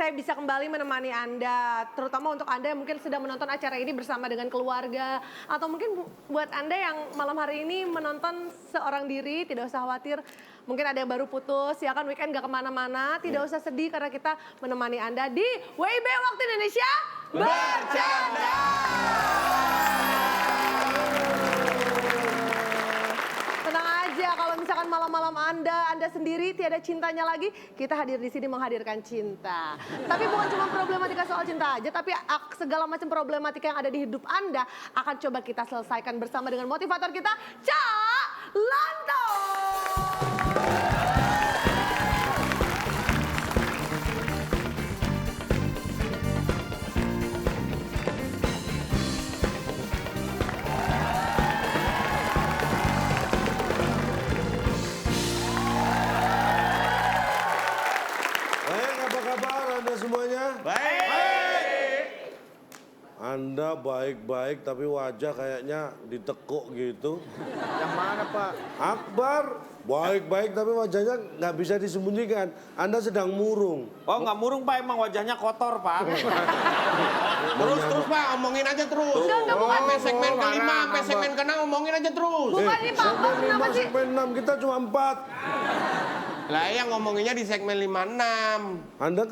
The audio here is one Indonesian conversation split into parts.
saya bisa kembali menemani Anda, terutama untuk Anda yang mungkin sedang menonton acara ini bersama dengan keluarga, atau mungkin buat Anda yang malam hari ini menonton seorang diri, tidak usah khawatir. Mungkin ada yang baru putus, ya kan weekend gak kemana-mana, tidak usah sedih karena kita menemani Anda di WIB Waktu Indonesia Bercanda. Tenang aja, kalau misalkan malam-malam Anda sendiri tiada cintanya lagi, kita hadir di sini menghadirkan cinta. Tapi bukan cuma problematika soal cinta aja, tapi segala macam problematika yang ada di hidup Anda akan coba kita selesaikan bersama dengan motivator kita, Cak Lanto. Semuanya? Baik. Anda baik-baik tapi wajah kayaknya ditekuk gitu. Yang mana Pak? Akbar, baik-baik tapi wajahnya nggak bisa disembunyikan. Anda sedang murung. Oh nggak murung Pak, emang wajahnya kotor Pak. Terus Pak, omongin aja terus. Enggak, bukan. Sampai segmen kelima, sampai segmen ke-6 omongin aja terus. Bukan ini Pak Akbar, Segmen kenapa 5, sih? segmen 6, kita cuma 4. Lah yang ngomonginnya di segmen 5-6. Anda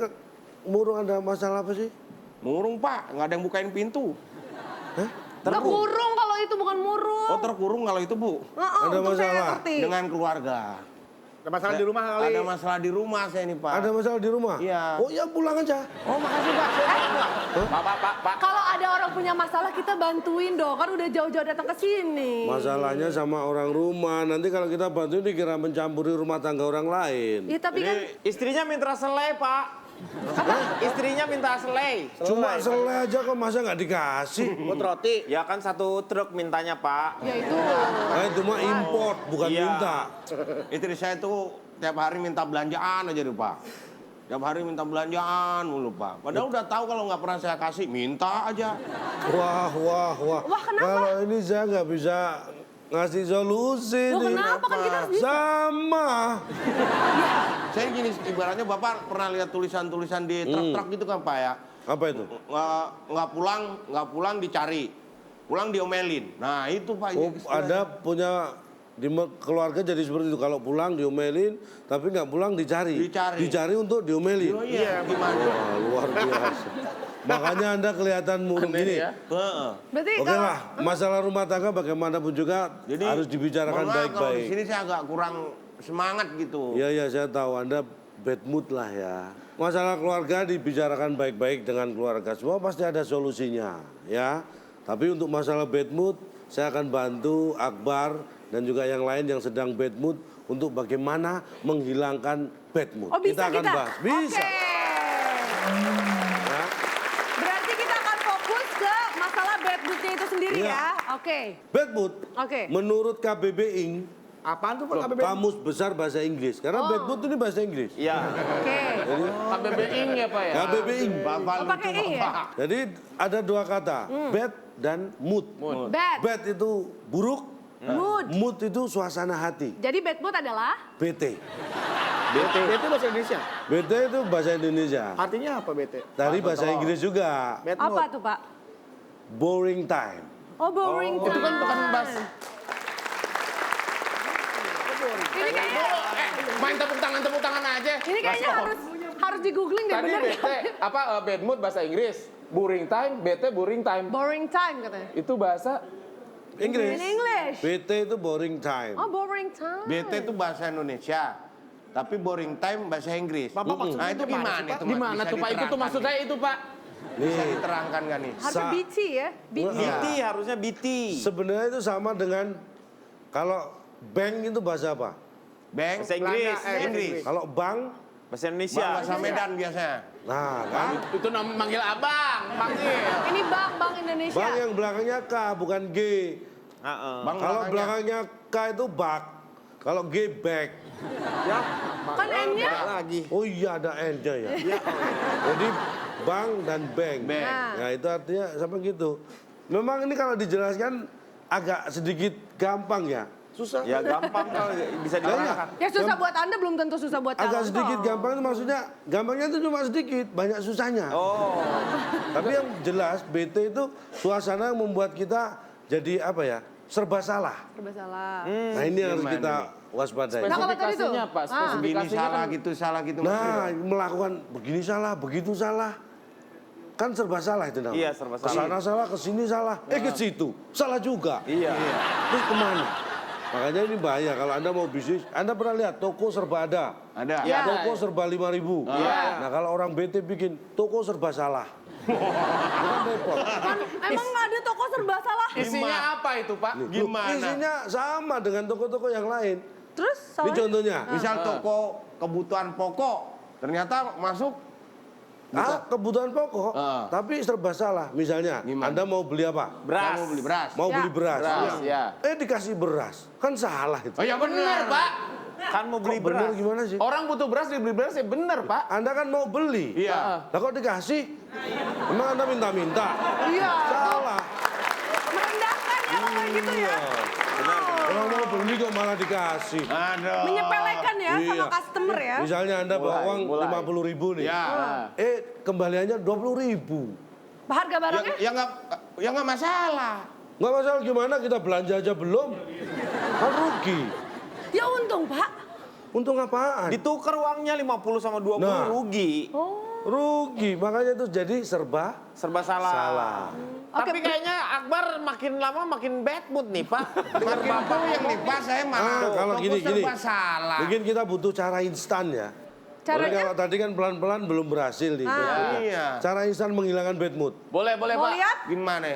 murung ada masalah apa sih? Murung Pak, nggak ada yang bukain pintu. Hah? Terkurung kalau itu bukan murung. Oh terkurung kalau itu Bu? Ada untuk saya masalah? ngerti. Dengan keluarga. Ada masalah di rumah kali. Ada masalah di rumah saya nih Pak. Ada masalah di rumah? Iya. Oh ya pulang aja. Oh makasih Pak. Pak. Kalau ada orang punya masalah kita bantuin dong, kan udah jauh-jauh datang ke sini. Masalahnya sama orang rumah. Nanti kalau kita bantuin dikira mencampuri rumah tangga orang lain. Ya tapi kan Istrinya minta selai Pak. Istrinya minta selai. Cuma selai aja kok masa nggak dikasih? Buat roti. Ya kan satu truk mintanya Pak. ya itu. Nah, itu mah import bukan Iya. minta. Istri saya tuh tiap hari minta belanjaan aja deh Pak. Tiap hari minta belanjaan mulu Pak. Padahal udah tahu kalau nggak pernah saya kasih, minta aja. Wah. Wah, kenapa? Kalau ini saya nggak bisa ngasih solusi Loh, nih. kenapa? Kan kita harus bisa. Sama. Saya gini, ibaratnya Bapak pernah lihat tulisan-tulisan di truk-truk gitu kan Pak ya? Apa itu? Nggak pulang dicari, pulang diomelin. Nah itu Pak. Oh, istilahnya. ada punya di keluarga jadi seperti itu. Kalau pulang diomelin, tapi nggak pulang dicari. Dicari untuk diomelin. Oh, iya, gimana? Wah, luar biasa. Makanya Anda kelihatan murung gini. Ya? Berarti Oke lah, masalah rumah tangga bagaimanapun juga Jadi, harus dibicarakan mohon maaf kalau di baik-baik. sini saya agak kurang semangat gitu. Iya, saya tahu Anda bad mood lah ya. Masalah keluarga dibicarakan baik-baik dengan keluarga. Semua pasti ada solusinya ya. Tapi untuk masalah bad mood, saya akan bantu Akbar dan juga yang lain yang sedang bad mood untuk bagaimana menghilangkan bad mood. Oh, bisa akan bahas. Bisa. Oke. Ya. Berarti kita akan fokus ke masalah bad moodnya itu sendiri Iya. ya. Oke. Bad mood, Oke. menurut KBB Inc. Apaan tuh Pak KBB? Kamus Besar Bahasa Inggris. Karena bad mood ini bahasa Inggris. Iya. Oke. Jadi KBB Ing ya Pak ya? KBB Inc. Bapak Oh, pakai lucu I ya? Bapak. Jadi ada dua kata, bad dan mood. Bad. Bad itu buruk, Mood. mood itu suasana hati. Jadi bad mood adalah BT. BT bahasa Indonesia. BT itu bahasa Indonesia. Artinya apa BT? Dari bahasa Inggris juga. Bad apa mood. tuh Pak? Boring time. Oh, boring time. Itu kan bukan bahasa. Ini kayaknya, Main tepuk tangan aja. ini kayaknya harus di googling deh, Tadi bener BT, nggak? apa bad mood bahasa Inggris, boring time, BT boring time. Boring time katanya. Itu bahasa Inggris. In English. BT itu boring time. Oh, boring time. BT itu bahasa Indonesia. Tapi boring time bahasa Inggris. Bapak maksudnya Nah itu gimana itu? Mas? gimana Bisa tuh Pak? Itu tuh diterangkan maksud nih? saya itu Pak. Bisa Nih, diterangkan gak nih? Harusnya BT ya. BT. BT harusnya BT. sebenarnya itu sama dengan kalau bank itu bahasa apa? Bank, Bahasa Inggris. Inggris. Kalau bank, Bahasa Indonesia. Bahasa Medan biasanya. nah kan? Itu manggil abang, manggil. Ini Bank Indonesia. Bank yang belakangnya K bukan G. Heeh. Bang Kalau belakangnya K itu bak. Kalau G back. Kan N-nya. Lagi. Oh iya ada N-nya ya. Jadi bank dan bank. Bank. Nah itu artinya sama gitu. Memang ini kalau dijelaskan agak sedikit gampang ya. susah. Ya gampang kalau bisa diarahkan. Ya susah buat Anda belum tentu susah buat calon. Agak sedikit tol. gampang itu maksudnya, gampangnya itu cuma sedikit, banyak susahnya. Oh. Tapi yang jelas BT itu suasana yang membuat kita jadi apa ya, serba salah. Serba salah. Nah ini yang harus Gimana kita waspadai. Nah, kalau tadi tuh, Spesifikasinya Pak, ah. Begini spesifikasinya salah kan gitu, salah gitu. Nah, melakukan begini salah, begitu salah. Kan serba salah itu namanya. Iya, serba salah. Kesana salah, kesini salah, ke situ. Salah juga. Iya. Terus kemana? Makanya ini bahaya kalau Anda mau bisnis. Anda pernah lihat toko serba ada. Ada. Iya. Toko serba 5.000. Nah kalau orang BT bikin toko serba salah. Bukan repot. Kan emang ada toko serba salah. isinya apa itu Pak? Gimana? Isinya sama dengan toko-toko yang lain. Terus Ini salahnya? contohnya. Misal toko kebutuhan pokok, ternyata masuk Kebutuhan pokok, tapi serba salah. Misalnya, Gimana? Anda mau beli apa? Beras. mau beli beras. Mau Ya. beli beras. Beras, ya. Dikasih beras. Kan salah itu. Oh ya benar, Pak. Kan mau beli Kok bener beras. gimana sih? Orang butuh beras dibeli beras ya bener Pak. Anda kan mau beli. Iya. Lah kok dikasih? Emang Anda minta-minta? Iya. Salah. Merendahkan ya kalau kayak gitu ya. Orang mau beli kok malah dikasih. Aduh. Menyepelekan ya sama Iya. customer ya. Misalnya Anda bawa Mulai, uang mulai. 50.000 nih. Ya. Kembaliannya 20.000. Harga barangnya? Ya nggak masalah. Nggak masalah gimana, kita belanja aja belum. Kan rugi. Ya untung Pak. Untung apaan? Ditukar uangnya 50 sama 20 Nah. rugi. Rugi, makanya itu jadi serba Serba salah. salah. Tapi kayaknya Akbar makin lama makin bad mood nih Pak. Dengar Makin Bapak yang nih Pak, saya malah Kalau toko gini. serba salah. Mungkin kita butuh cara instan ya. Caranya? Tapi kalau tadi kan pelan-pelan belum berhasil nih. bad mood. Iya. Cara instan menghilangkan bad mood. Boleh Mau Pak. lihat? Gimana?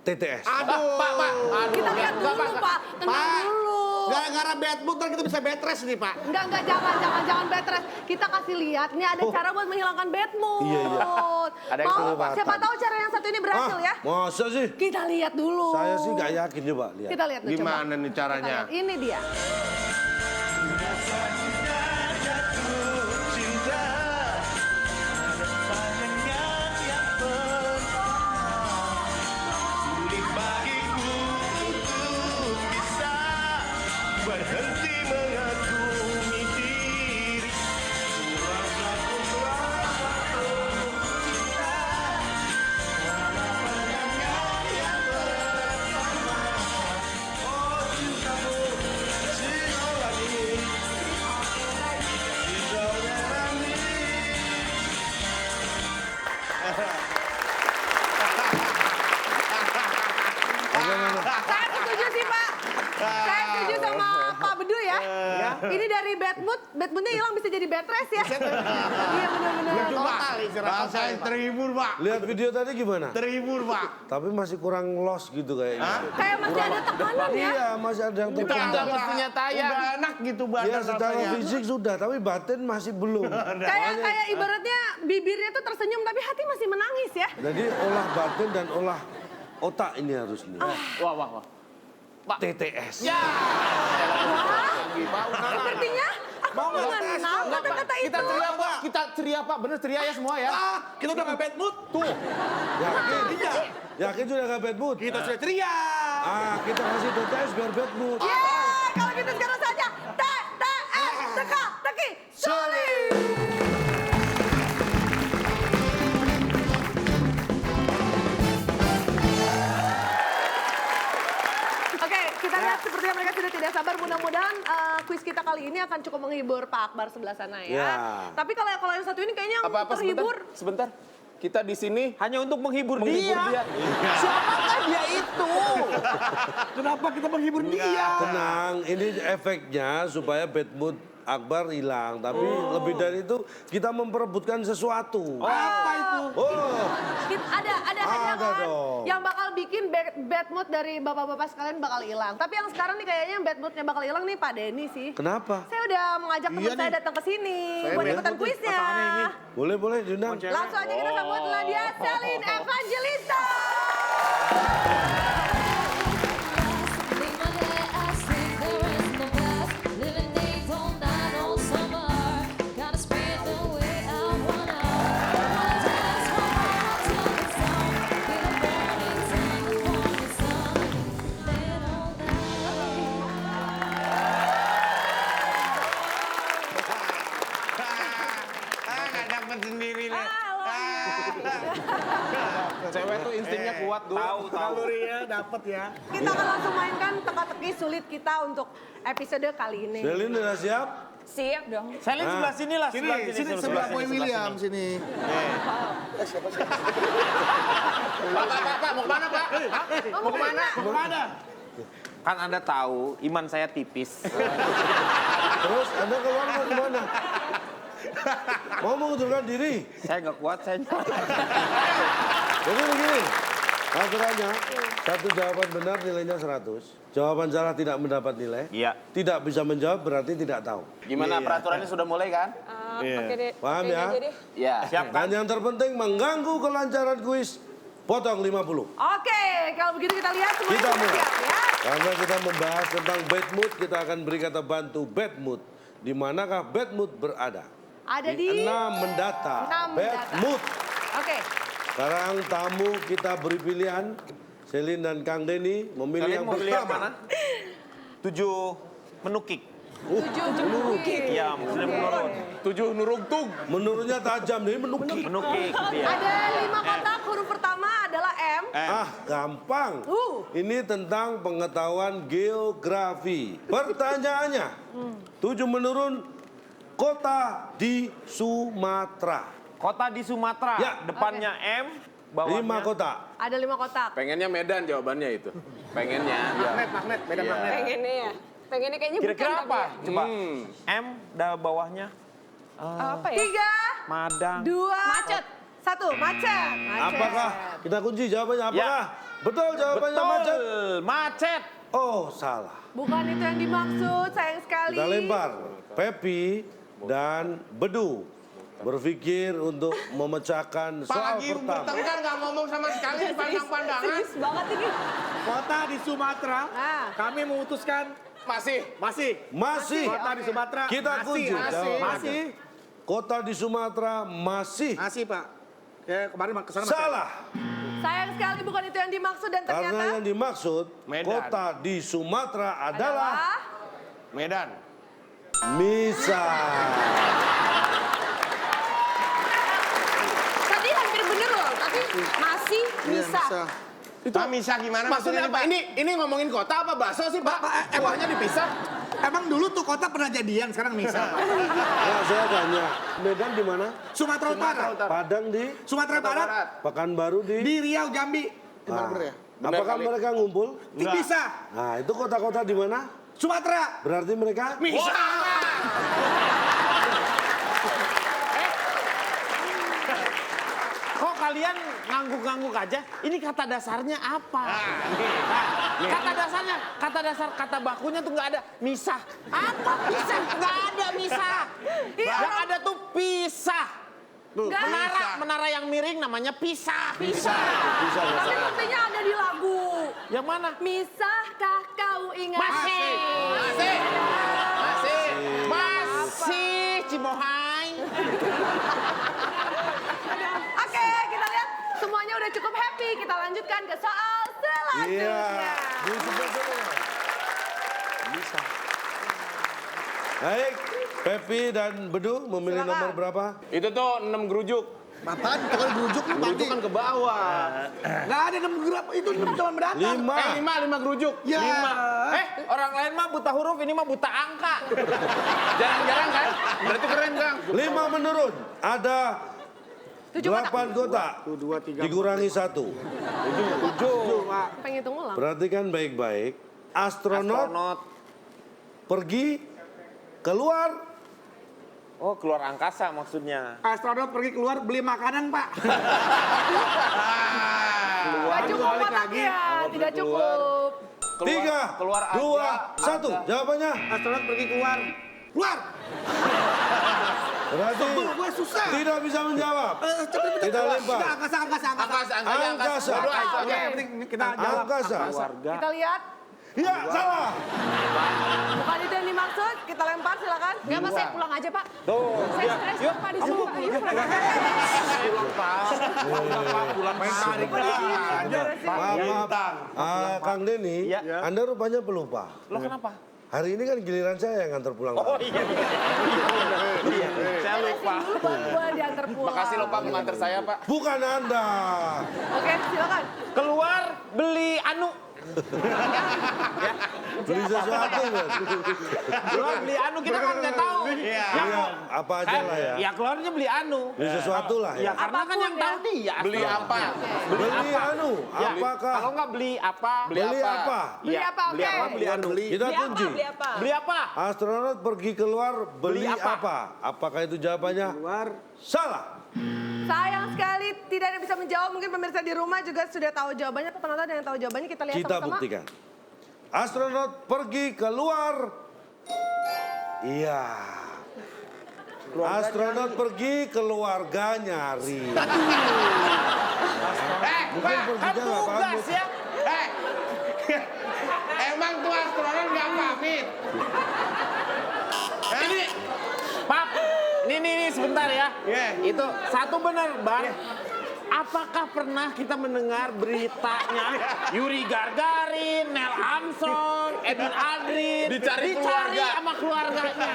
TTS. Aduh. Pak. Aduh. Kita lihat Enggak, dulu Pak. Tenang dulu. Gara-gara bad mood ntar kita bisa bed rest nih Pak. Enggak, jangan bad stress. Kita kasih lihat, ini ada cara buat menghilangkan bad mood. Iya. Ada yang Mau, kelewatan. siapa tahu cara yang satu ini berhasil ya? Masa sih? Kita lihat dulu. Saya sih nggak yakin, coba lihat. Kita lihat dulu, coba. Gimana nih Kita caranya? lihat. Ini dia. Berhenti mengagumi diri. Saya setuju sih Pak. Saya setuju sama Pak Bedu ya. Ini dari bad moodnya hilang bisa jadi bad rest ya. Iya benar-benar. total istirahat Pak, saya terhibur Pak. Lihat video tadi gimana? Terhibur Pak. Tapi masih kurang loss gitu kayaknya. Kayak masih ada tekanan ya. Iya, masih ada yang Udah tertunda. mestinya tayang. Udah enak gitu Ya badan secara rasanya. fisik sudah, tapi batin masih belum. Kayak ibaratnya bibirnya tuh tersenyum tapi hati masih menangis ya. Jadi olah batin dan olah otak ini harus nih. Wah. TTS. Ya. Sepertinya aku mengenal kata-kata itu. Kita ceria Pak. Kita ceria Pak. Bener ceria ya semua ya. Kita udah nggak bad mood. Tuh. Yakin? Yakin sudah gak bad mood? Kita sudah ceria. Kita kasih TTS biar bad mood. Yeay, kalau gitu sekarang saja TTS teka-teki sulit. Oke, kita lihat sepertinya mereka sudah tidak sabar. Mudah-mudahan kuis kita kali ini akan cukup menghibur Pak Akbar sebelah sana ya. Ya. Tapi kalau yang satu ini kayaknya yang Apa terhibur. sebentar. Kita di sini Hanya untuk menghibur menghibur dia. Siapakah dia itu? Kenapa kita menghibur dia? Tenang, ini efeknya supaya bad mood Akbar hilang. Tapi lebih dari itu kita memperebutkan sesuatu. Apa itu? Oh, Ada hadiah Ada kan dong. yang bakal bikin bad mood dari bapak-bapak sekalian bakal hilang. Tapi yang sekarang nih kayaknya yang bad moodnya bakal hilang nih Pak Denny sih. kenapa? Saya udah mengajak teman saya datang ke sini buat ikutan kuisnya. Boleh diundang. Langsung aja kita sambut Nadia Selin Evangelista. lewat dulu. Tahu. Nalurinya dapat ya. Kita akan langsung mainkan teka-teki sulit kita untuk episode kali ini. Selin udah siap? Siap dong. Selin sebelah sini lah, sebelah sini. Sebelah Boy William sini. Pak, mau kemana Pak? Mau kemana? Mau kemana? Kan Anda tahu, iman saya tipis. Terus Anda keluar mau kemana? Mau mengundurkan diri? Saya nggak kuat, saya Jadi begini, aturannya satu jawaban benar nilainya 100. Jawaban salah tidak mendapat nilai. Iya. Tidak bisa menjawab berarti tidak tahu. Gimana peraturannya sudah mulai kan? Oke deh. Paham oke ya? aja deh. Iya. Siap kan? Dan yang terpenting mengganggu kelancaran kuis, potong 50. Oke, kalau begitu kita lihat semuanya Kita sudah mulai. siap ya. Karena kita membahas tentang bad mood, kita akan beri kata bantu bad mood. Di manakah bad mood berada? Ada di 6 mendata. 6 Bad mendata. mood. Oke. Sekarang tamu kita beri pilihan. Selin dan Kang Denny memilih Kalian yang mau pilih yang pertama. mana? 7 menukik. 7 menukik. Iya, muslim menurun. 7 nurugtug. Menurutnya tajam, jadi menukik. Menukik dia. Ada 5 kotak, huruf pertama adalah M. Ah, gampang. Ini tentang pengetahuan geografi. Pertanyaannya, 7 menurun kota di Sumatera. Kota di Sumatera, Ya. depannya M, bawahnya 5 kota. Ada 5 kotak. Pengennya Medan jawabannya itu. Pengennya. Magnet, beda Iya. magnet. Pengennya ya. Pengennya kayaknya Kira-kira bukan, apa? tapi Coba. Hmm. M, bawahnya ya. Apa ya? 3, Madang. 2, Macet. 1, macet. Apakah? Kita kunci jawabannya apakah? Betul jawabannya Betul, macet. macet. Oh, salah. Bukan itu yang dimaksud, sayang sekali. Kita lempar. Pepi dan Bedu berpikir untuk memecahkan Pak soal lagi pertama. bertengkar nggak ngomong sama sekali di pandang-pandangan. Serius banget ini. Kota di Sumatera, Nah. kami memutuskan Masih. masih. Kota di Sumatera Kita masih. kunci jawabannya. Masih. Kota di Sumatera masih Masih Pak. Ya kemarin kesana masih. salah. Sayang sekali bukan itu yang dimaksud dan ternyata Karena yang dimaksud Medan. kota di Sumatera adalah Medan. Misa. Tadi hampir bener loh, tapi masih bisa. Pak Misa gimana Maksudnya apa? Pak? Ini ngomongin kota apa bakso sih, Pak? Kuahnya dipisah. Emang dulu tuh kota pernah jadian, sekarang misal. Nah, saya tanya, Medan di mana? Sumatera Utara, Padang di, Sumatera Barat, Pekanbaru di. di Riau, Jambi. Nah, Bener ya? apakah kali. mereka ngumpul? Bisa. Nah, itu kota-kota di mana? Sumatera. Berarti mereka Kok kalian ngangguk-ngangguk aja? Ini kata dasarnya apa? Kata dasarnya, kata dasar kata bakunya tuh nggak ada. Misah. Apa pisah? Nggak ada misah. Yang ada tuh pisah. Menara yang miring namanya pisah. tapi buktinya ada di lagu. Yang mana? Misahkah kau ingat? Masih Cimohai. Oke, kita lihat semuanya udah cukup happy. Kita lanjutkan ke soal selanjutnya. di sebelah sana. Bisa. Baik, Pepi dan Bedu memilih Silakan. nomor berapa? Itu tuh 6 gerujuk. Apaan? Kalau gerujuk lu Gerujuk kan ke bawah. Nggak ada 6 gerap, itu cuma mendatang. 5. 5 gerujuk. Ya. 5. Orang lain mah buta huruf, ini mah buta angka. Jarang-jarang kan? Berarti keren, Kang. 5 menurun. Ada 8 kota. 2, 3, Dikurangi 1. 7, Pak. Penghitung ulang. Perhatikan baik-baik. Astronot Astronot. pergi keluar. Oh, keluar angkasa maksudnya. Astronot pergi keluar beli makanan, Pak. Gak cukup balik kotaknya, tidak cukup. 3, keluar 2, aja. 1. Jawabannya. Astronot pergi keluar. Keluar. Berarti Gue susah. tidak bisa menjawab. Kita lempar. Angkasa. Angkasa. Oke, yang penting kita jawab. Angkasa. Kita lihat. Ya, salah. Bukan itu yang dimaksud. Kita lempar, silakan. Nggak mas, saya pulang aja pak. Tuh, Saya stres Pak di sini Pak. Yuk, Maaf. Kang Denny, Ya. Anda rupanya pelupa. lo kenapa? Hari ini kan giliran saya yang nganter pulang. Oh iya. Iya. Saya lupa. Dulu boleh diantar pulang. Makasih loh Pak mengantar saya Pak. Bukan Anda. Oke, silakan. Keluar beli anu. Beli sesuatu, Mas. Keluar beli anu kita kan nggak tahu. Iya. Beli apa aja lah ya. Ya keluarnya beli anu. Beli sesuatu lah Ya ya. karena kan yang tahu dia. Beli apa? Beli anu, Ya, apakah? kalau nggak beli apa? Beli apa? Beli apa? Beli Oke. apa? Beli anu. Kita Beli apa? kunci. Beli apa? Beli apa? Astronot pergi keluar beli Beli apa? apa? Apakah itu jawabannya? Keluar. Salah. Sayang sekali tidak ada yang bisa menjawab. Mungkin pemirsa di rumah juga sudah tahu jawabannya. Atau penonton yang tahu jawabannya kita lihat Kita sama-sama. buktikan. Astronot pergi keluar. Iya. Astronot pergi, keluarga nyari. Mungkin Kan perginya nggak tugas pamit. ya. Emang tuh astronot nggak pamit? Ini, Pak, ini sebentar ya. Iya. Itu satu benar, Bang. Apakah pernah kita mendengar beritanya Yuri Gagarin, Neil Armstrong, Edwin Aldrin Dicari keluarga. sama keluarganya?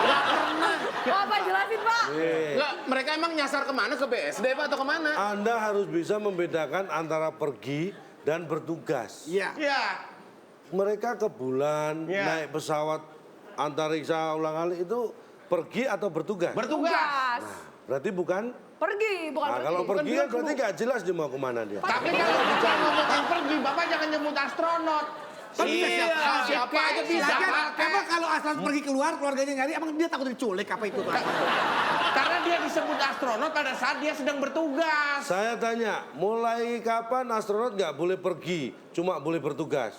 Gak pernah. Oh, Pak, jelasin, Pak. Enggak, mereka emang nyasar kemana? Ke BSD Pak atau kemana? Anda harus bisa membedakan antara pergi dan bertugas. Iya. Iya. Mereka ke bulan, Iya. naik pesawat antariksa ulang-alik itu pergi atau bertugas? Tugas. Berarti bukan? Pergi, bukan Nah, pergi. kalau Bukan pergi kan bilang berarti dulu. nggak jelas dia mau kemana dia. Tapi kalau kita ngomongin pergi, Bapak jangan nyebut astronot. Siapa aja bisa. Emang kalau astronot pergi keluar, keluarganya nyari, emang dia takut diculik apa itu? Pak? Karena dia disebut astronot pada saat dia sedang bertugas. Saya tanya, mulai kapan astronot nggak boleh pergi, cuma boleh bertugas?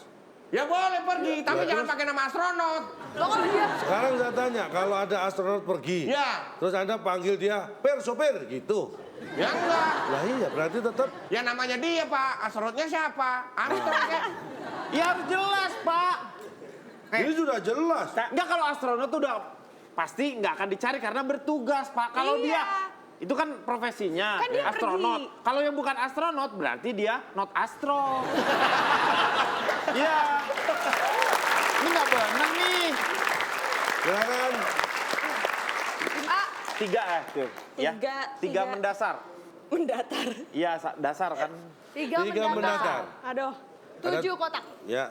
Ya boleh pergi, tapi Ya, jangan terus? pakai nama astronot. Loh, kok dia? Sekarang saya tanya, kalau ada astronot pergi, Ya. terus Anda panggil dia, sopir, gitu. Ya enggak. Lah iya, berarti tetap Ya namanya dia, Pak. Astronotnya siapa? Armstrong ya. Ya harus jelas, Pak. ini sudah jelas. Enggak, kalau astronot tuh udah pasti nggak akan dicari karena bertugas, Pak. Kalau Iya. dia itu kan profesinya Kan dia astronot. pergi. Kalau yang bukan astronot berarti dia not astro. Iya. Ini nggak benar nih. Silakan. Ah, Tiga tuh. Ya. Tiga. Mendasar. Mendatar. Iya, dasar kan. tiga Tiga mendatar. Aduh. 7 kotak. Ya,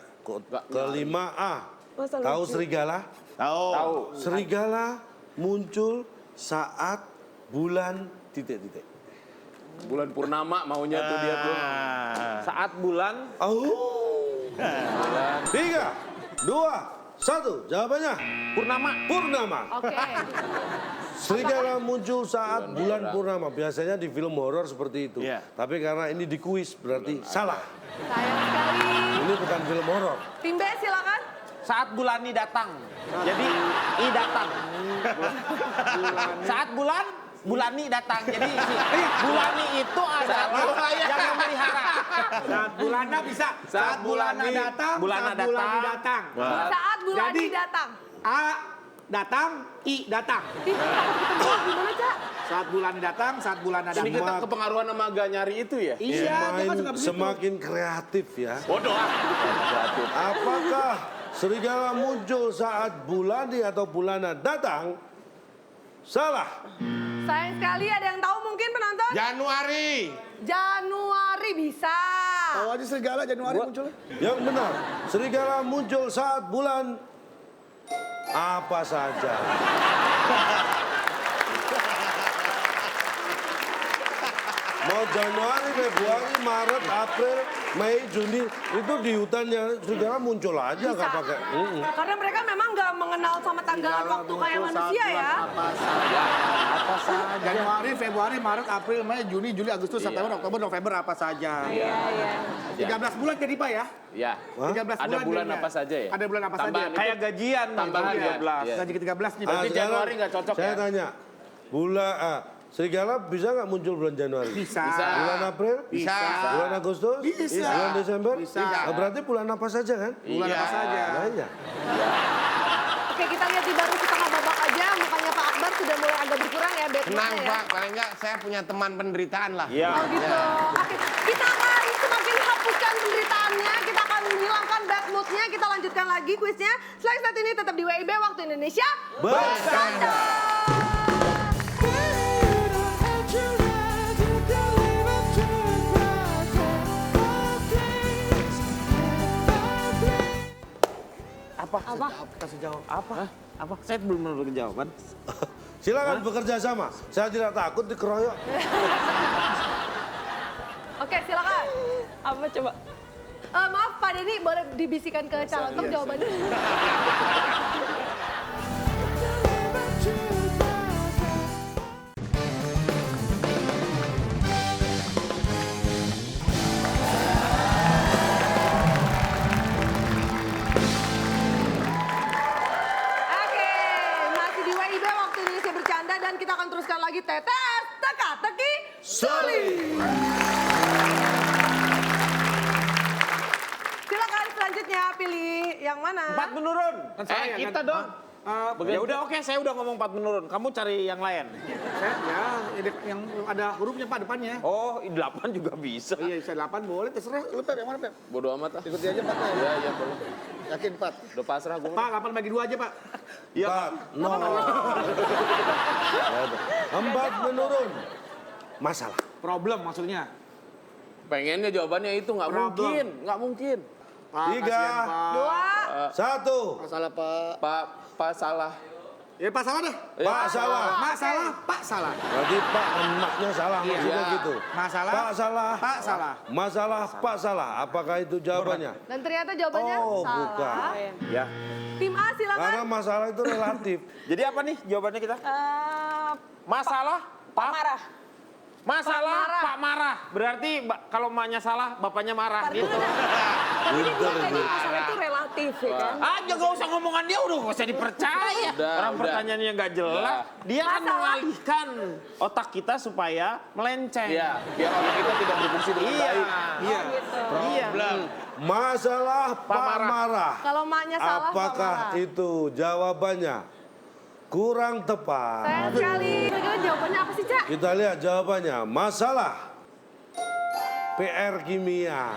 kelima A. Masa Tahu lucu? serigala? Tahu. Serigala muncul saat bulan titik-titik. Bulan purnama maunya tuh dia tuh. Saat bulan Oh. 3, 2, 1. Jawabannya purnama. purnama. Oke. Serigala muncul saat bulan purnama. Biasanya di film horor seperti itu. Iya. Tapi karena ini di kuis berarti salah. Sayang sekali. Ini bukan film horor. Tim B silakan. Saat bulani datang. Jadi i datang. Saat bulani datang. Jadi si bulani itu adalah yang memelihara. Saat bulana bisa. Saat bulana datang. Bulana saat bulani datang. datang. Saat bulan Jadi- datang. A datang, I datang. Ih, takut ketemu. Gimana, Cak? Saat bulana datang, saat bulana Ini datang. kita kepengaruhan sama Ganyari itu ya? Iya, dia kan suka begitu. Semakin kreatif ya. Bodoh ah. Apakah serigala muncul saat bulani atau bulana datang? Salah. Sayang sekali, ada yang tahu mungkin penonton? Januari. Januari bisa. Tahu aja serigala Januari muncul. Yang benar, serigala muncul saat bulan apa saja. Mau Januari, Februari, Maret, April, Mei, Juni, itu di hutannya serigala muncul aja nggak Bisa. pakai. Karena mereka memang nggak mengenal sama tanggalan waktu kayak manusia ya. Apa saja. Januari, Februari, Maret, April, Mei, Juni, Juli, Agustus, September, Oktober, November apa saja. Iya, iya. 13 bulan jadi Pak ya? Ya. 13 Ada bulan jadinya. apa saja ya? Ada bulan apa saja? Tambahan Kayak gajian Tambahan gitu, ya. 12. Iya. Gaji ke-13 nih. Berarti sekarang Januari nggak cocok saya ya? tanya, serigala bisa nggak muncul bulan Januari? Bisa. Bulan April? Bisa. Bulan Agustus? Bisa. Bulan Desember? Bisa. Nah, berarti bulan apa saja kan? Bulan apa saja? Nah, iya. Oke, kita lihat di baru setengah babak aja. Mukanya Pak Akbar sudah mulai agak berkurang ya bad Tenang, moodnya ya. Pak. Paling enggak saya punya teman penderitaan lah. Iya. Oh gitu. Oke, kita akan semakin hapuskan penderitaannya. Kita akan menghilangkan bad moodnya. Kita lanjutkan lagi kuisnya. Selain saat ini tetap di WIB Waktu Indonesia Bercanda. Kasih jawab. Apa? Saya belum menemukan jawaban. Silakan bekerja sama. Saya tidak takut dikeroyok. Oke, silakan. Apa coba? Maaf Pak Denny, boleh dibisikan ke calon untuk jawabannya? Oke, masih di WIB Waktu Indonesia Bercanda dan kita akan teruskan lagi tetes, teka-teki, sulit. Silakan selanjutnya pilih yang mana? 4 menurun. Kan saya, Kita kan? dong. Ya udah oke, saya udah ngomong 4 menurun. Kamu cari yang lain. Saya yang ada hurufnya Pak depannya. Oh, 8 juga bisa. Iya, saya 8 boleh, terserah. Lu Pep, yang mana Pep? Bodo amat ah. Ikuti aja 4 ya. Iya, iya boleh. Yakin 4. Udah pasrah gue. Pak, 8 bagi 2 aja Pak. Iya, Pak. 4 menurun. Masalah. Problem maksudnya. Pengennya jawabannya itu nggak Problem. mungkin, nggak mungkin. Pak, 3, kasihan, Pak. 1. Masalah Pak. Pak salah. Ya Pak salah deh. Pak salah. Mak salah, Pak salah. Berarti Pak emaknya salah maksudnya Iya. gitu. Masalah. Pak salah. Pak salah. Masalah Pak salah. Apakah itu jawabannya? Dan ternyata jawabannya Oh, salah. bukan. Ya. Tim A silakan. Karena masalah itu relatif. Jadi apa nih jawabannya kita? Masalah Pak marah. Masalah Marah. Pak marah. Berarti kalau emaknya salah, bapaknya marah gitu. Tapi dia bilang tadi Betul. masalah itu relatif ya kan? Aja gak usah ngomongan dia udah gak usah dipercaya. Udah, Orang udah. pertanyaannya nggak jelas. Dia kan Masalah. mengalihkan otak kita supaya melenceng. Iya, biar otak kita tidak berfungsi dengan Iya. baik. Iya. Iya. Masalah Pak marah. marah. Kalau maknya salah, Pak Apakah marah. itu jawabannya kurang tepat? Sayang sekali. Kira-kira jawabannya apa sih, Cak? Kita lihat jawabannya. Masalah PR kimia.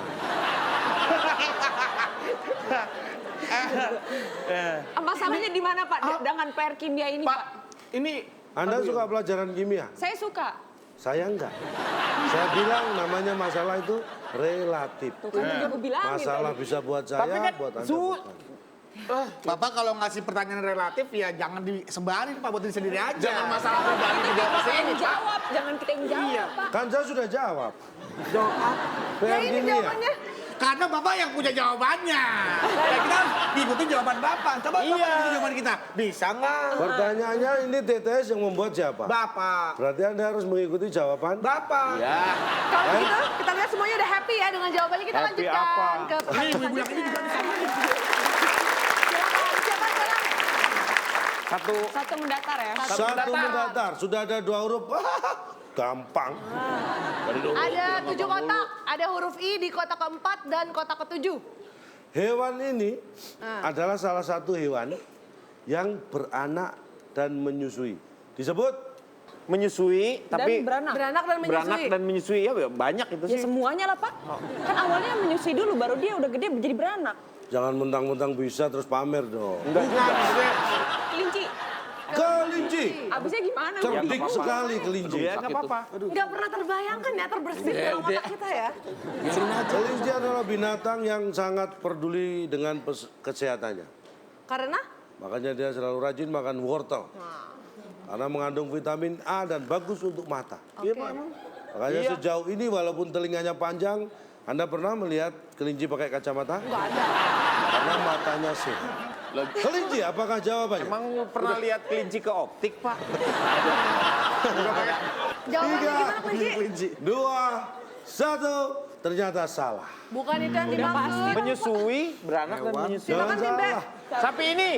Masalahnya di mana Pak? Dengan PR kimia ini Pak? Ini Anda suka pelajaran kimia? Saya suka. Saya enggak. Saya bilang namanya masalah itu relatif. Tuh kan juga gue bilangin. Masalah tadi. bisa buat saya, Tapi kan buat Anda. su- bukan. Bapak kalau ngasih pertanyaan relatif ya jangan disebarin Pak, buat diri sendiri aja. Jangan masalah pribadi juga Kita pasti yang ini, Pak. jawab, jangan kita yang jawab Pak. Kan saya sudah jawab. Jawab. PR Ya ini kimia. jawabannya. Karena Bapak yang punya jawabannya. Ya kita harus diikuti jawaban Bapak. Coba Bapak ikuti jawaban kita. Bisa nggak? Pertanyaannya ini TTS yang membuat siapa? Bapak. Berarti Anda harus mengikuti jawaban. Bapak. Ya, Kalau begitu, kita lihat semuanya udah happy ya dengan jawabannya. Kita Happy lanjutkan apa? ke Ini pertanyaan ibu-ibu yang ini juga bisa. Silakan, siapa sekarang? Satu mendatar ya. Satu mendatar. Sudah ada 2 huruf. Gampang. Ada 7 kotak. Ada huruf I di kotak keempat dan kotak ke-7. Hewan ini adalah salah satu hewan yang beranak dan menyusui. Disebut menyusui, tapi beranak. Beranak dan menyusui. beranak dan menyusui ya banyak itu Ya sih. semuanya lah Pak. Kan awalnya menyusui dulu, baru dia udah gede jadi beranak. jangan mentang-mentang bisa terus pamer dong. Enggak, maksudnya Kelinci. Kelinci. Abisnya gimana? Cerdik sekali kelinci. ya nggak apa-apa. Nggak pernah terbayangkan ya terbersit dalam otak kita ya. Kelinci adalah binatang yang sangat peduli dengan kesehatannya. Karena Makanya dia selalu rajin makan wortel. Karena mengandung vitamin A dan bagus untuk mata. Oke. Makanya sejauh ini walaupun telinganya panjang, Anda pernah melihat kelinci pakai kacamata? nggak ada. Karena matanya sehat. Kelinci, apakah jawabannya? Emang pernah lihat kelinci ke optik, Pak? Jawabannya gimana kelinci? 2, 1, ternyata salah. Bukan itu yang dimaksud. Menyusui, beranak dan menyusui. Silakan Tim Be. Sapi ini.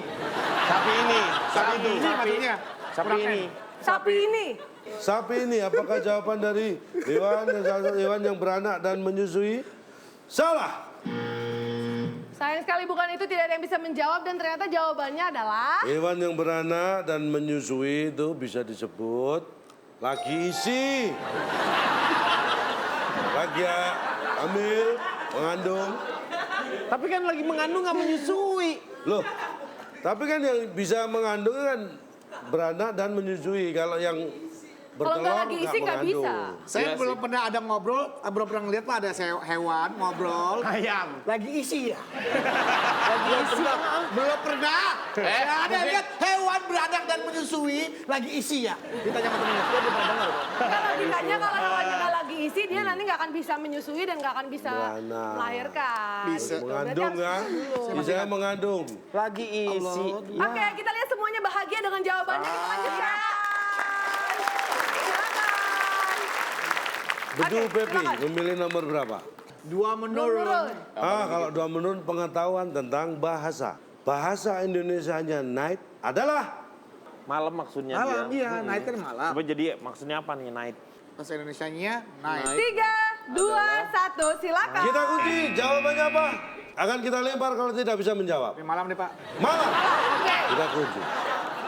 Sapi ini. Sapi ini. Maksudnya. Sapi ini. Sapi ini. Sapi ini, apakah jawaban dari hewan yang beranak dan menyusui? Salah. Sayang sekali bukan itu, tidak ada yang bisa menjawab dan ternyata jawabannya adalah Hewan yang beranak dan menyusui itu bisa disebut lagi isi. Lagi hamil, mengandung. Tapi kan lagi mengandung nggak menyusui. Loh, tapi kan yang bisa mengandung kan beranak dan menyusui. Kalau yang Kalau bertelur nggak lagi isi nggak mengandung. bisa. Saya belum pernah ada ngobrol, belum pernah ngeliat Pak ada hewan ngobrol. Ayam. Lagi isi ya? Lagi isi belum pernah. Saya ada lihat hewan beranak dan menyusui lagi isi ya? Ditanya sama temennya, dia belum pernah dengar. Pak. Kan logikanya kalau hewannya nggak lagi isi, dia nanti nggak akan bisa menyusui dan nggak akan bisa Beranak. melahirkan. Bisa. Gitu. Mengandung Berarti ya, harus dulu. bisa mengandung. Lagi isi. Oke, kita lihat semuanya bahagia dengan jawabannya. Kita lanjutkan. Bedu Oke, Pepi, silakan. memilih nomor berapa? Dua menurun. Kalau 2 menurut pengetahuan tentang bahasa. Bahasa Indonesianya night adalah Malam maksudnya Malam, dia. iya. Night kan malam. Coba jadi maksudnya apa nih night? Bahasa Indonesianya night. 3, 2, 1, silakan. kita kunci jawabannya apa? Akan kita lempar kalau tidak bisa menjawab. Ini malam nih Pak. Malam. Oke. Kita kunci.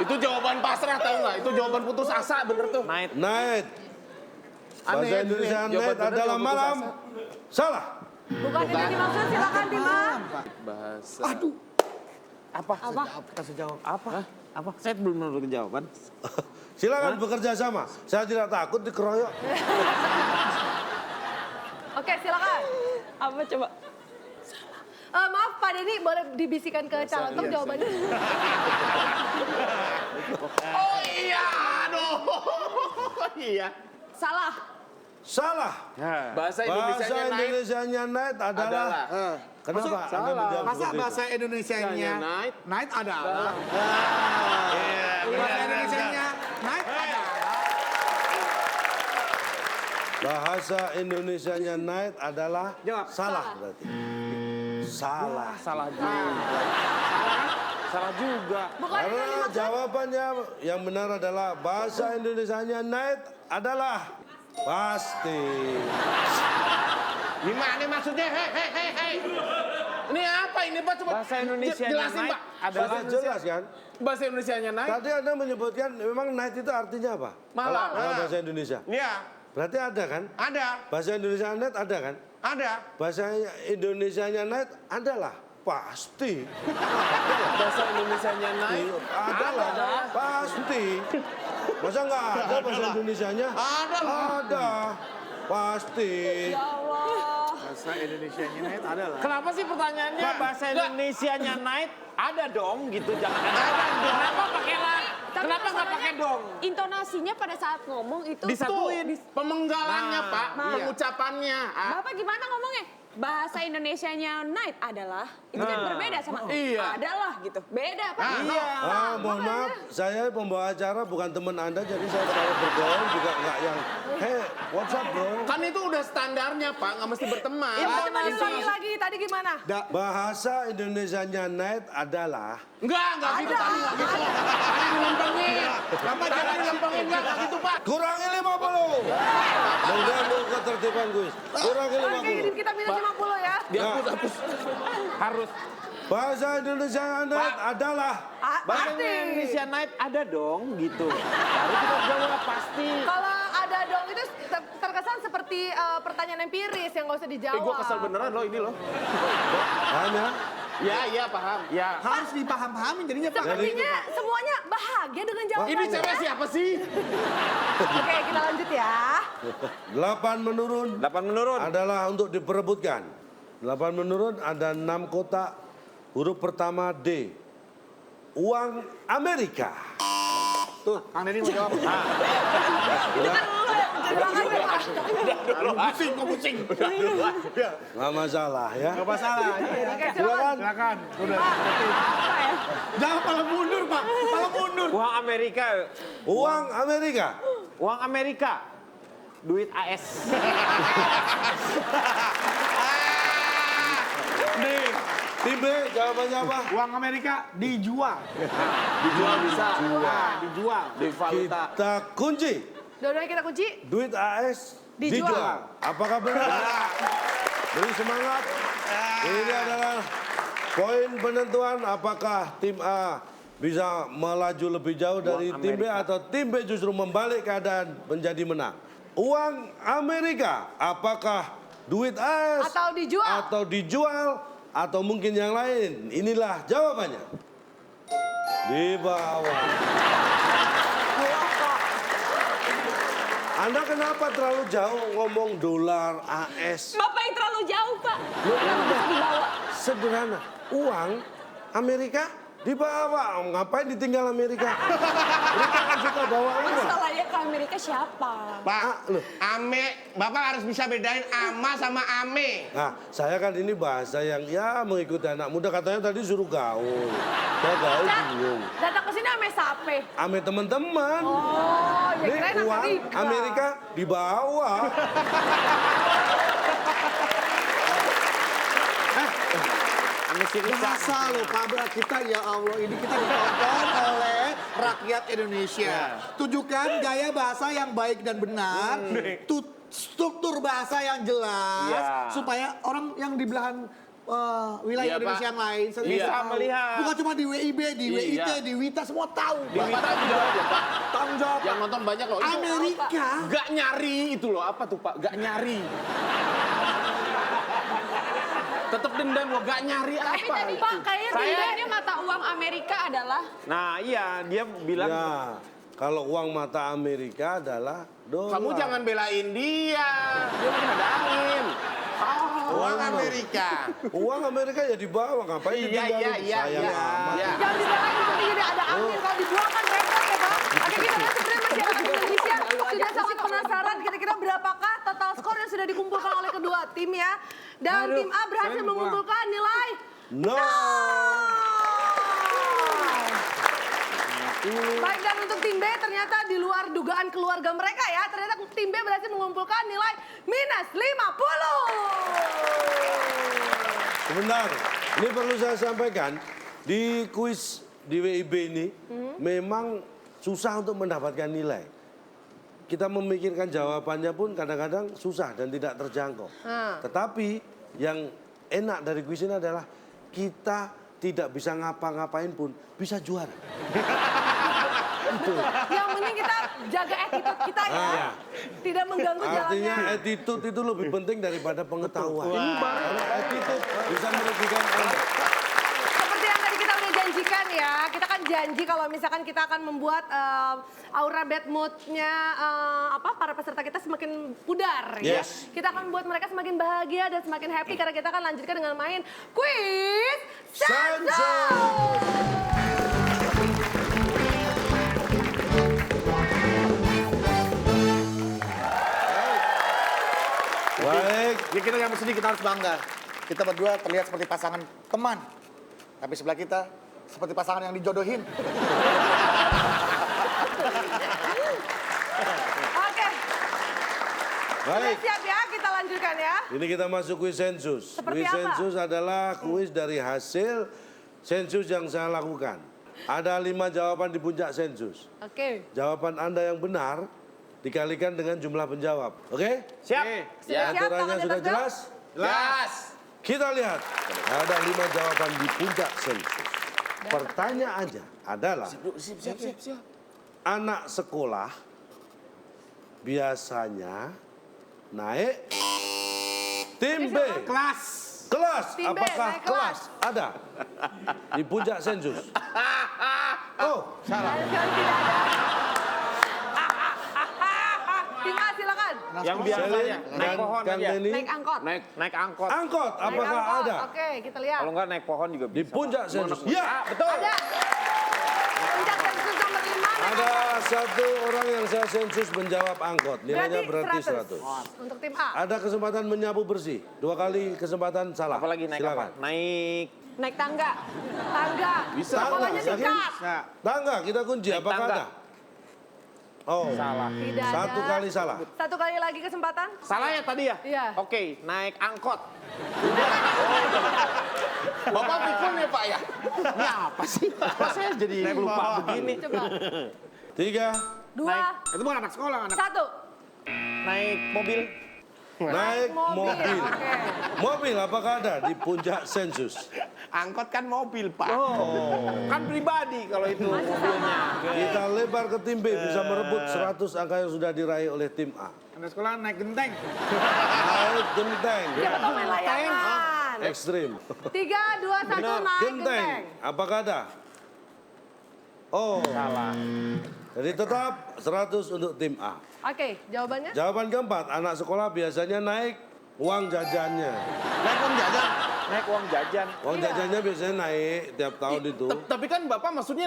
Itu jawaban pasrah tahu nggak? Itu jawaban putus asa bener tuh. Night. Night. Aneh Bahasa ya, Indonesia jawaban night bener, adalah jawaban putus malam. Salah. Bukan ini dimaksud, silakan Bima. Bahasa. Apa? Kasih jawab. Apa? Apa? Saya belum menurut jawaban. Silakan bekerja sama. Saya tidak takut dikeroyok. Oke, silakan. Apa coba? Maaf Pak Denny, boleh dibisikkan ke Calontong jawabannya? Oh iya, aduh. Iya. Salah. Salah. Bahasa Bahasa Indonesianya night Indonesianya night adalah. Kenapa? Anda menjawab Masa seperti bahasa itu? Indonesianya night? night adalah. Bahasa Indonesianya night adalah. Bahasa Indonesianya night adalah Jawab. salah berarti. Salah. Salah juga. Salah juga. Bukan ini yang Karena dimaksud. jawabannya yang benar adalah bahasa Indonesianya night adalah pasti. Gimana maksudnya? Hei. Ini apa ini Pak? Coba Bahasa Indonesia jelasin night Pak. adalah Sudah jelas kan? Bahasa Indonesianya night. Tadi Anda menyebutkan memang night itu artinya apa? Malam. Kalau bahasa Indonesia. Iya, Berarti ada kan? ada, Bahasa Indonesia night ada kan? ada. Bahasa Indonesianya night adalah pasti. Bahasa Indonesianya night. Adalah pasti. Masa nggak ada bahasa Indonesianya? Ada. Ada. Pasti. Bahasa Indonesianya night adalah. Kenapa sih pertanyaannya bahasa Indonesianya night ada dong gitu jangan ada. Kenapa pakai lah? Tapi Kenapa nggak masalahnya pakai dong? Intonasinya pada saat ngomong itu Disatuin. Pemenggalannya Pak, Nah. pengucapannya. Bapak gimana ngomongnya? Bahasa Indonesianya night adalah itu kan berbeda sama Iya. adalah gitu. Beda Pak. Iya. Mohon maaf, saya pembawa acara bukan teman Anda, jadi saya kalau bergaul juga nggak yang, hey, what's up bro? Kan itu udah standarnya Pak, nggak mesti berteman. Coba diulangi lagi, tadi gimana? Bahasa Indonesianya night adalah Enggak gitu tadi nggak gitu. Tadi dilempengin. Tadi dilempengin nggak gitu Pak. kurangi 50. Mengganggu ketertiban kuis. Kurangi Oke, ini 50. kita minus 50 ya. Dihapus. Harus. Bahasa Indonesia night adalah Bahasa Pasti. Indonesia night ada dong gitu. Baru kita jawab pasti. Kalau ada dong itu terkesan seperti pertanyaan empiris yang nggak usah dijawab. Gue kesel beneran loh ini loh. hanya Iya paham. Ya. Harus dipaham-pahamin jadinya Pak. Sepertinya semuanya bahagia dengan jawabannya. Ini cewek siapa sih? Oke, kita lanjut ya. 8 menurun 8 menurun. adalah untuk diperebutkan. 8 menurun ada 6 kotak. Huruf pertama D. Uang Amerika. Tuh, Kang Denny mau jawab. Pusing, kok pusing. Nggak masalah ya. Gak masalah. Oke, silakan. Silakan. Silakan. Udah. Jangan malah mundur Pak. Malah mundur. Uang Amerika. Uang Amerika. Uang Amerika. Duit AS. Nih, Tim B jawabannya apa? uang Amerika dijual. Dijual bisa. Dijual. Di valuta. Kita kunci. Dua-duanya kita kunci. Duit AS Dijual. dijual. Apakah benar? Beri semangat. Ini adalah poin penentuan apakah tim A bisa melaju lebih jauh dari tim B atau tim B justru membalik keadaan menjadi menang. Uang Amerika apakah duit AS Atau dijual. atau dijual atau mungkin yang lain? Inilah jawabannya. Di bawah. Anda kenapa terlalu jauh ngomong dolar, AS? Bapak yang terlalu jauh, Pak. Loh, Kenapa bisa dibawa? Sederhana. Uang Amerika dibawa. Ngapain ditinggal Amerika? Mereka kan suka bawa uang. Masalahnya ke Amerika siapa? Pak, loh. ame, Bapak harus bisa bedain ama sama ame. Nah, saya kan ini bahasa yang ya mengikuti anak muda. Katanya tadi suruh gaul. Saya gaul bingung. Datang ke sini ame sape. Ame teman-teman. Oh, ya Ini kirain uang Amerika dibawa. Bahasa loh, Pak Bra, kita ya Allah, ini kita ditonton oleh rakyat Indonesia. Tunjukkan gaya bahasa yang baik dan benar, struktur bahasa yang jelas, Iya. supaya orang yang di belahan wilayah Iya, Indonesia Pak. yang lain Bisa tahu. melihat. Bukan cuma di WIB, di WIT, Iya. di WITA, semua tahu. Di Wita juga ada, Pak. Tanggung jawab. Yang nonton banyak loh. Itu Amerika. Gak nyari itu loh, apa tuh Pak? Gak nyari. Tetap dendam loh, gak nyari Tapi apa? tadi itu? Pak, kayaknya Saya- tindanya mata uang Amerika adalah Nah iya, dia bilang, Ya, kalau uang mata Amerika adalah dolar. kamu jangan belain dia. Dia mungkin ada angin. Uang Amerika. Uang Amerika ya dibawa, ngapain Iya, ditinggalin? iya, Sayang iya, amat. iya. Jangan dibelain seperti ini ada angin. Kalau dibuang kan repot ya, Pak. Oke, kita lihat sebenarnya masyarakat Indonesia sudah sangat penasaran kira-kira berapakah total skor yang sudah dikumpulkan oleh kedua tim ya. Dan tim A berhasil mengumpulkan nilai No. Baik, dan untuk tim B ternyata di luar dugaan keluarga mereka ya. Ternyata tim B berhasil mengumpulkan nilai minus 50. Sebentar, ini perlu saya sampaikan. Di kuis di WIB ini memang susah untuk mendapatkan nilai. Kita memikirkan jawabannya pun kadang-kadang susah dan tidak terjangkau. Tetapi yang enak dari kuis ini adalah kita tidak bisa ngapa-ngapain pun bisa juara. Yang penting kita jaga attitude kita ya. Tidak mengganggu Artinya jalannya. attitude itu lebih penting daripada pengetahuan. Karena attitude bisa merugikan Anda. Seperti yang tadi kita udah janjikan ya, kita kan janji kalau misalkan kita akan membuat aura bad mood-nya para peserta kita semakin pudar ya. Yes. Kita akan membuat mereka semakin bahagia dan semakin happy karena kita akan lanjutkan dengan main Quiz Sensus. Baik, Ya kita yang sedih, kita harus bangga. Kita berdua terlihat seperti pasangan teman. Tapi sebelah kita seperti pasangan yang dijodohin. Oke, sudah baik. siap ya, kita lanjutkan ya. Ini kita masuk kuis sensus. Seperti Kuis apa? sensus adalah kuis dari hasil sensus yang saya lakukan. Ada 5 jawaban di puncak sensus. Oke. Jawaban Anda yang benar dikalikan dengan jumlah penjawab. Oke? siap. Sudah siap, Aturannya tangan di sudah atas, jelas? Jelas. Kita lihat. Ada 5 jawaban di puncak sensus. Pertanyaannya adalah Siap. anak sekolah biasanya naik tim B. Kelas. Kelas, Tim B, apakah naik kelas. Ada di puncak sensus? Oh, salah. Sekali tidak ada. Tim A silakan. Yang biasanya Selin naik dan pohon Kang aja. Denny. Naik angkot. Naik angkot. Angkot, Naik apakah angkot. ada? Oke, kita lihat. Kalau enggak naik pohon juga bisa. Di puncak Pak. sensus. Mau Ya, naik- betul. Ada. Puncak sensus nomor 5. ada 1 orang yang saya sensus menjawab angkot. Nilainya berarti 100. Untuk tim A. Ada kesempatan menyapu bersih. 2 kali kesempatan salah. Apalagi naik Silakan. apa? Naik naik tangga. Tangga. Bisa. Sekolahnya Tangga, dekat. Tangga, kita kunci. Naik Apakah tangga. ada? Oh, salah. Tidak ada. 1 kali salah. 1 kali lagi kesempatan. Salah ya tadi ya? Iya. Oke, naik angkot. Bapak pikun ya Pak ya? Ini apa sih? Kok saya jadi lupa begini? Coba. 3, 2, Itu bukan anak sekolah, anak 1. Naik mobil. naik mobil. Oke. Mobil apakah ada di puncak sensus? Angkot kan mobil Pak. Kan pribadi kalau itu mobilnya. Kita lebar ke tim B, bisa merebut 100 angka yang sudah diraih oleh tim A. anak sekolah naik genteng. Naik genteng. Siapa tahu main layangan. ekstrim. 3, 2, 1, naik Genteng, genteng. apakah ada? Oh, Salah. jadi tetap 100 untuk tim A. Oke, jawabannya? Jawaban keempat, anak sekolah biasanya naik uang jajannya. Naik uang jajan. Naik uang jajan. Uang Iya. jajannya biasanya naik tiap tahun itu. Tapi kan Bapak maksudnya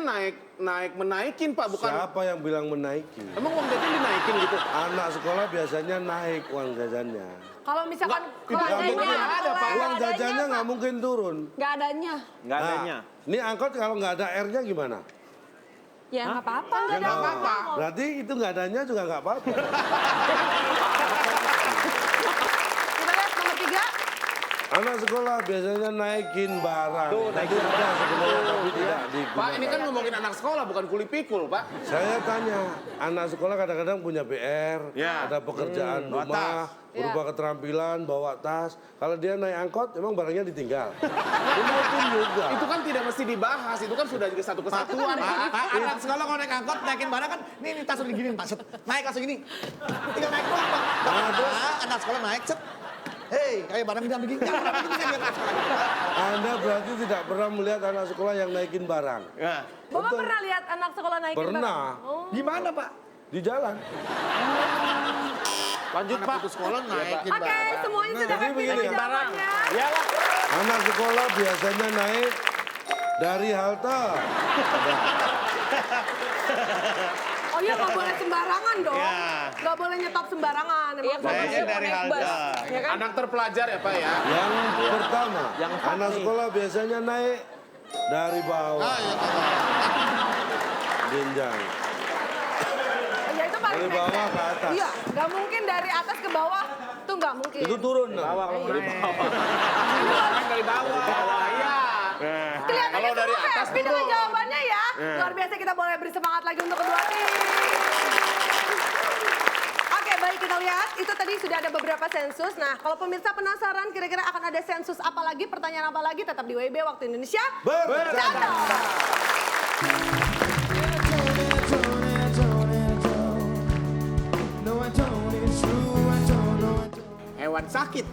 menaikin Pak, bukan... Siapa yang bilang menaiki? Emang uang jajan dinaikin gitu? Anak sekolah biasanya naik uang jajannya. Kalau misalkan Nggak mungkin kelasnya ada, Pak. Uang jajannya nggak mungkin turun. Nggak adanya. Nggak adanya. Nah, ini angkot kalau nggak ada R-nya gimana? Ya nggak apa-apa. Nggak ada Oh, apa-apa. berarti itu nggak adanya juga nggak apa-apa. Kita lihat nomor 3. Anak sekolah biasanya naikin barang. Tuh, Tadi ada sebenarnya tapi tidak digunakan. Pak, ini kan ngomongin anak sekolah, bukan kuli pikul, Pak. Saya tanya, anak sekolah kadang-kadang punya PR, Ya. ada pekerjaan bawa rumah, tas. berubah keterampilan, bawa tas. Kalau dia naik angkot, emang barangnya ditinggal. Dinaikin juga. Itu kan tidak mesti dibahas, itu kan sudah jadi satu kesatuan, Pak. Anak sekolah kalau naik angkot, naikin barang kan, nih tas udah gini, Pak. Set. Naik langsung gini. Tinggal naik doang, Pak. Anak sekolah naik, set. Hei, kayak barang bilang begini. Nggak pernah begini kan dia anak sekolah. Anda berarti tidak pernah melihat anak sekolah yang naikin barang. Ya. Bapak pernah lihat anak sekolah naikin Pernah. barang? Oh. Gimana, Pak? Di jalan. Lanjut, Pak. Putus sekolah naikin Oke, barang. semuanya sudah Jadi happy begini dengan ya. jawabannya. Iyalah. Anak sekolah biasanya naik dari halte. Oh iya, nggak boleh sembarangan dong. Ya. Nggak boleh nyetop sembarangan. Iya, Emang kalau Naiknya bisa dari naik bus. Halda. Ya kan? Anak terpelajar ya, Pak ya. Yang pertama, Yang anak pasti. sekolah biasanya naik dari bawah. Ah, ya, Pak. Jenjang. ya itu paling Dari naik. bawah ke atas. Iya, nggak mungkin dari atas ke bawah. Itu nggak mungkin. Itu turun. Nah. Bawah kalau dari bawah. Kan dari bawah. Iya. Kelihatannya Kalau dari semua atas happy dengan turun. jawabannya ya. Luar biasa, kita boleh beri semangat lagi untuk kedua tim. Oke, baik, kita lihat. Itu tadi sudah ada beberapa sensus. Nah, kalau pemirsa penasaran kira-kira akan ada sensus apa lagi, pertanyaan apa lagi, tetap di WIB Waktu Indonesia. Bercanda. Hewan sakit.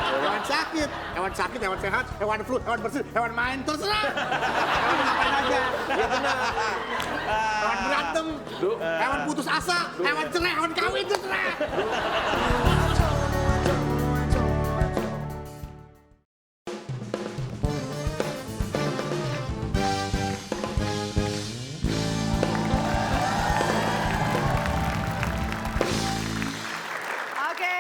Hewan sakit. Hewan sakit, hewan sehat, hewan flu, hewan bersih, hewan main, terserah. Hewan ngapain aja. Ya benar. Hewan berantem, hewan putus asa, hewan cerai, hewan kawin, terserah. Oke,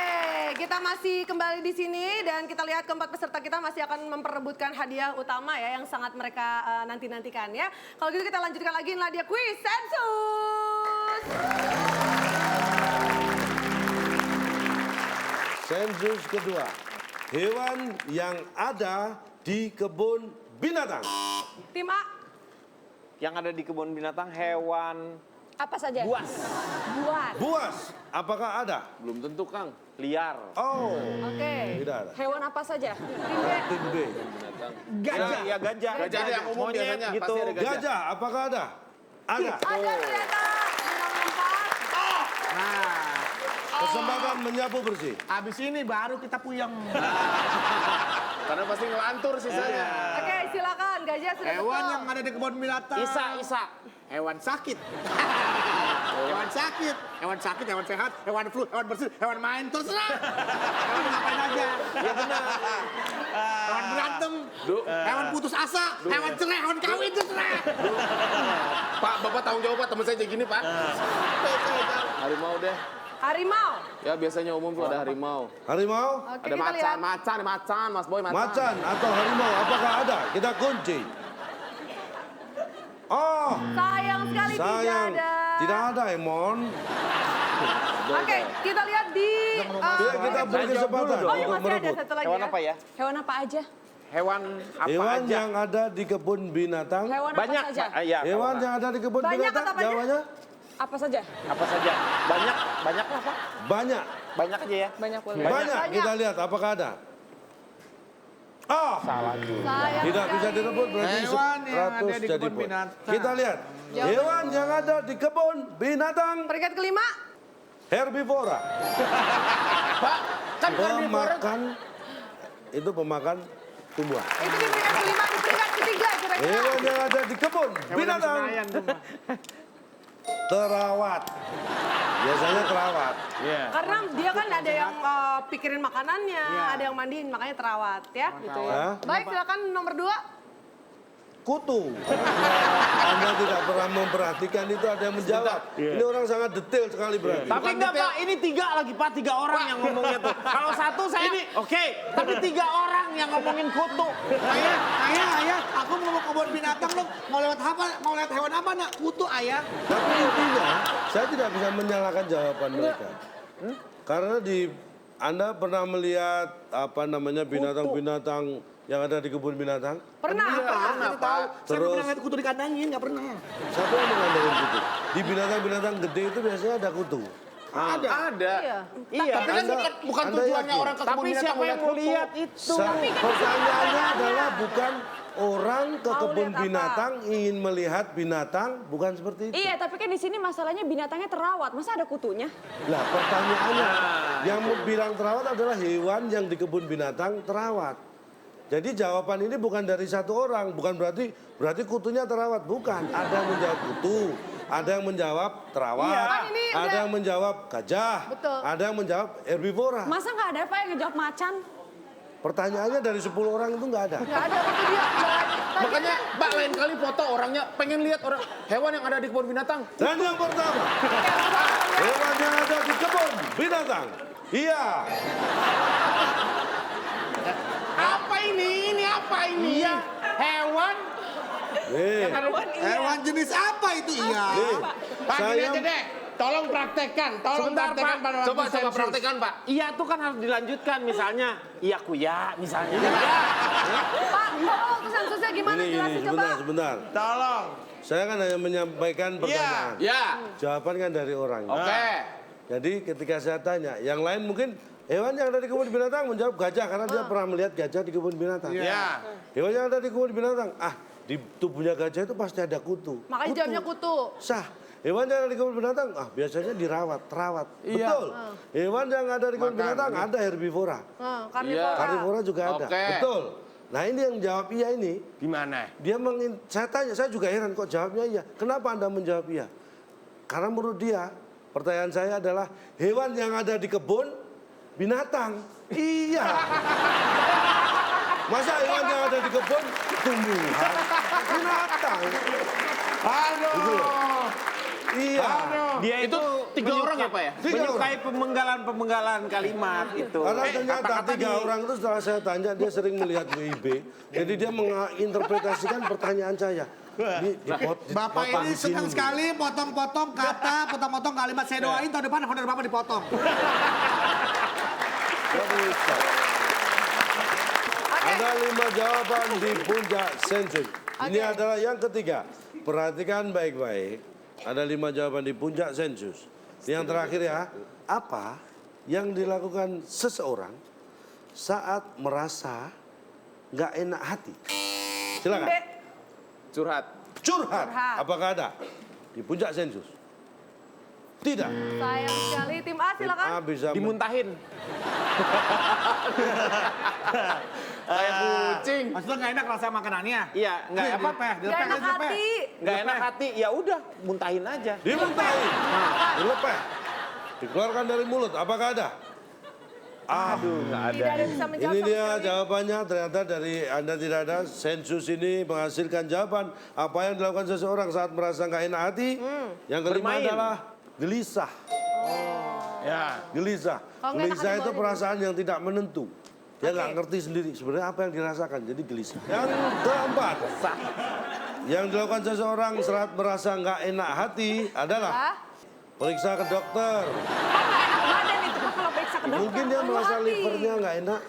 kita masih kembali di sini dan kita lihat keempat peserta kita masih akan memperebutkan hadiah utama ya yang sangat mereka nanti-nantikan ya. Kalau gitu kita lanjutkan lagi, inilah dia kuis sensus. Sensus kedua. Hewan yang ada di kebun binatang. Tim A, Yang ada di kebun binatang hewan Apa saja? buas. buas. Buas, apakah ada? Belum tentu, Kang. Liar. Oh, Oke. tidak ada. Hewan apa saja? Tim B. Gajah. Ya, gajah. Gajah ada yang umum Monyet biasanya. gitu. Pasti ada gajah. Gajah, apakah ada? Ada. Ada ternyata. Kesempatan menyapu bersih. Abis ini baru kita puyeng. Karena pasti ngelantur sisanya. Oke, silakan. Gajah sudah Hewan betul. yang ada di kebun binatang. Isa. Hewan sakit. Hewan sakit. Hewan sakit, hewan sehat, hewan flu, hewan bersih, hewan main, terserah. Hewan ngapain aja. Ya benar. Hewan berantem, hewan putus asa, hewan cerai, hewan kawin, terserah. Pak, Bapak tanggung jawab, Pak. Teman saya kayak gini, Pak. Harimau deh. Harimau. Ya, biasanya umum tuh ada harimau. Harimau, Oke, Ada kita lihat. macan, Mas Boy, macan. macan atau harimau, apakah ada? Kita kunci. Oh, Sayang sekali sayang. tidak ada. Tidak ada, Emon. Oke, kita lihat di... Kita beri kesempatan oh iya, untuk masih ada merebut. satu lagi Hewan ya. apa ya? Hewan apa aja? Hewan apa Hewan aja? yang ada di kebun binatang. Hewan apa Banyak. saja? Iya, Hewan kalau yang ada di kebun Banyak binatang, atau banyak? jawabannya Apa saja? apa saja? Banyak apa? banyak. Banyak aja ya. Banyak boleh. Banyak. Kita lihat apakah ada. Oh, Salah juga. Sayang tidak bisa sekali. direbut berarti Hewan yang 100 ada di jadi kebun poin. binatang. Kita lihat. Hewan yang ada di kebun binatang Peringkat kelima. herbivora. Pak, kan karnivora. Pemakan itu pemakan tumbuhan. Itu di peringkat kelima, di peringkat ketiga kira-kira. Hewan yang ada di kebun binatang terawat. Biasanya terawat. Iya. Karena dia kan ada yang pikirin makanannya, ada yang mandiin, makanya terawat ya. Gitu ya. Hah? Baik, silakan nomor 2. Kutu. Anda tidak pernah memperhatikan itu ada yang menjawab. Ini orang sangat detail sekali berarti. Tapi enggak Pak, ini 3 lagi Pak, 3 orang yang ngomongnya tuh. Kalau 1 saya oke, tapi 3 orang yang ngomongin kutu. Ayah, aku mau ke kebun binatang dong. Mau lewat apa? Mau lihat hewan apa nak? Kutu ayah. Tapi intinya saya tidak bisa menyalahkan jawaban mereka. Karena Anda pernah melihat binatang-binatang yang ada di kebun binatang? Pernah. Pernah tahu. Saya Terus- nggak pernah lihat kutu dikandangin, nggak pernah. Siapa yang mengandalkan kutu? Di binatang-binatang gede itu biasanya ada kutu. Ada. Iya. Iya. Tapi kan bukan Anda tujuannya yakin? orang ke kebun Tapi binatang siapa yang mau kutu. lihat itu? Pertanyaannya adalah bukan orang ke Mau kebun lihat apa? binatang ingin melihat binatang, bukan seperti itu. Iya, tapi kan di sini masalahnya binatangnya terawat. Masa ada kutunya? Lah pertanyaannya, yang bilang terawat adalah hewan yang di kebun binatang terawat. Jadi jawaban ini bukan dari satu orang, bukan berarti kutunya terawat, bukan. Ada yang menjawab kutu, ada yang menjawab terawat, Iya, kan ini ada udah- yang menjawab gajah, Betul. ada yang menjawab herbivora. Masa nggak ada Pak yang ngejawab macan? Pertanyaannya dari 10 orang itu nggak ada. Nggak ada, itu dia. Makanya Pak lain kali foto orangnya pengen lihat orang hewan yang ada di kebun binatang. Dan yang pertama, hewan yang ada di kebun binatang. Iya. Apa ini? Ini apa ini? Iya, hewan. Nih, Hewan jenis apa itu iya? nih. Pak gini Saya aja deh. Tolong praktekkan. Tolong Sebentar praktekkan Pak, pada waktu coba sensus. praktekkan Pak. Iya tuh kan harus dilanjutkan misalnya. Iya kuya misalnya. Pak, sensusnya gimana? Ini, Jelasin coba. sebentar. Tolong. Saya kan hanya menyampaikan pertanyaan. Ya. Jawaban kan dari orang. Oke. Jadi ketika saya tanya, yang lain mungkin hewan yang ada di kebun binatang menjawab gajah karena dia pernah melihat gajah di kebun binatang. Ya. Hewan yang ada di kebun binatang, di tubuhnya gajah itu pasti ada kutu. Makanya jawabnya kutu. Sah. Hewan yang ada di kebun binatang, biasanya dirawat, terawat. Betul. Hewan yang ada di kebun binatang ada herbivora. Karnivora. Karnivora juga ada. Oke. Betul. Nah ini yang jawab iya ini. Gimana? Saya tanya, saya juga heran kok jawabnya iya. Kenapa Anda menjawab iya? Karena menurut dia, pertanyaan saya adalah hewan yang ada di kebun binatang. Iya. Masa hewan yang ada di kebun tumbuhan binatang? Aduh. Iya. Dia itu 3 orang ya Pak ya? 3 menyukai pemenggalan kalimat itu. Karena ternyata Kata-kata 3 orang itu setelah saya tanya dia sering melihat WIB. Jadi dia menginterpretasikan pertanyaan saya. Bapak ini senang sekali potong-potong kata, potong-potong kalimat. Saya doain tahun depan honor Bapak dipotong. Ada 5 jawaban di puncak sensus. Ini adalah yang ketiga. Perhatikan baik-baik. Ada 5 jawaban di puncak sensus. Yang terakhir ya. Apa yang dilakukan seseorang saat merasa nggak enak hati? Silakan. Curhat. Curhat. Apakah ada di puncak sensus? Tidak. Sayang sekali. Tim A silakan. A bisa Dimuntahin. Kayak kucing. Maksudnya nggak enak rasa makanannya? Iya, nggak apa apa? Gak enak hati. nggak enak hati. Ya udah, muntahin aja. dimuntahin. Dilepeh. Dikeluarkan dari mulut. Apakah ada? Aduh, nggak ada. Tidak ada yang bisa menjawab Ini sama dia sekali. jawabannya. Ternyata dari Anda tidak ada. Sensus ini menghasilkan jawaban apa yang dilakukan seseorang saat merasa nggak enak hati. Yang kelima Bermain. adalah gelisah. Ya. Gelisah. Kalau nggak enak Gelisah hati itu boleh. perasaan yang tidak menentu. Dia nggak ngerti sendiri sebenarnya apa yang dirasakan. Jadi gelisah. Yang keempat. Yang dilakukan seseorang saat merasa nggak enak hati adalah Hah? periksa ke dokter. Nggak enak badan itu Pak kalau periksa ke dokter. Mungkin dia merasa hati. livernya nggak enak.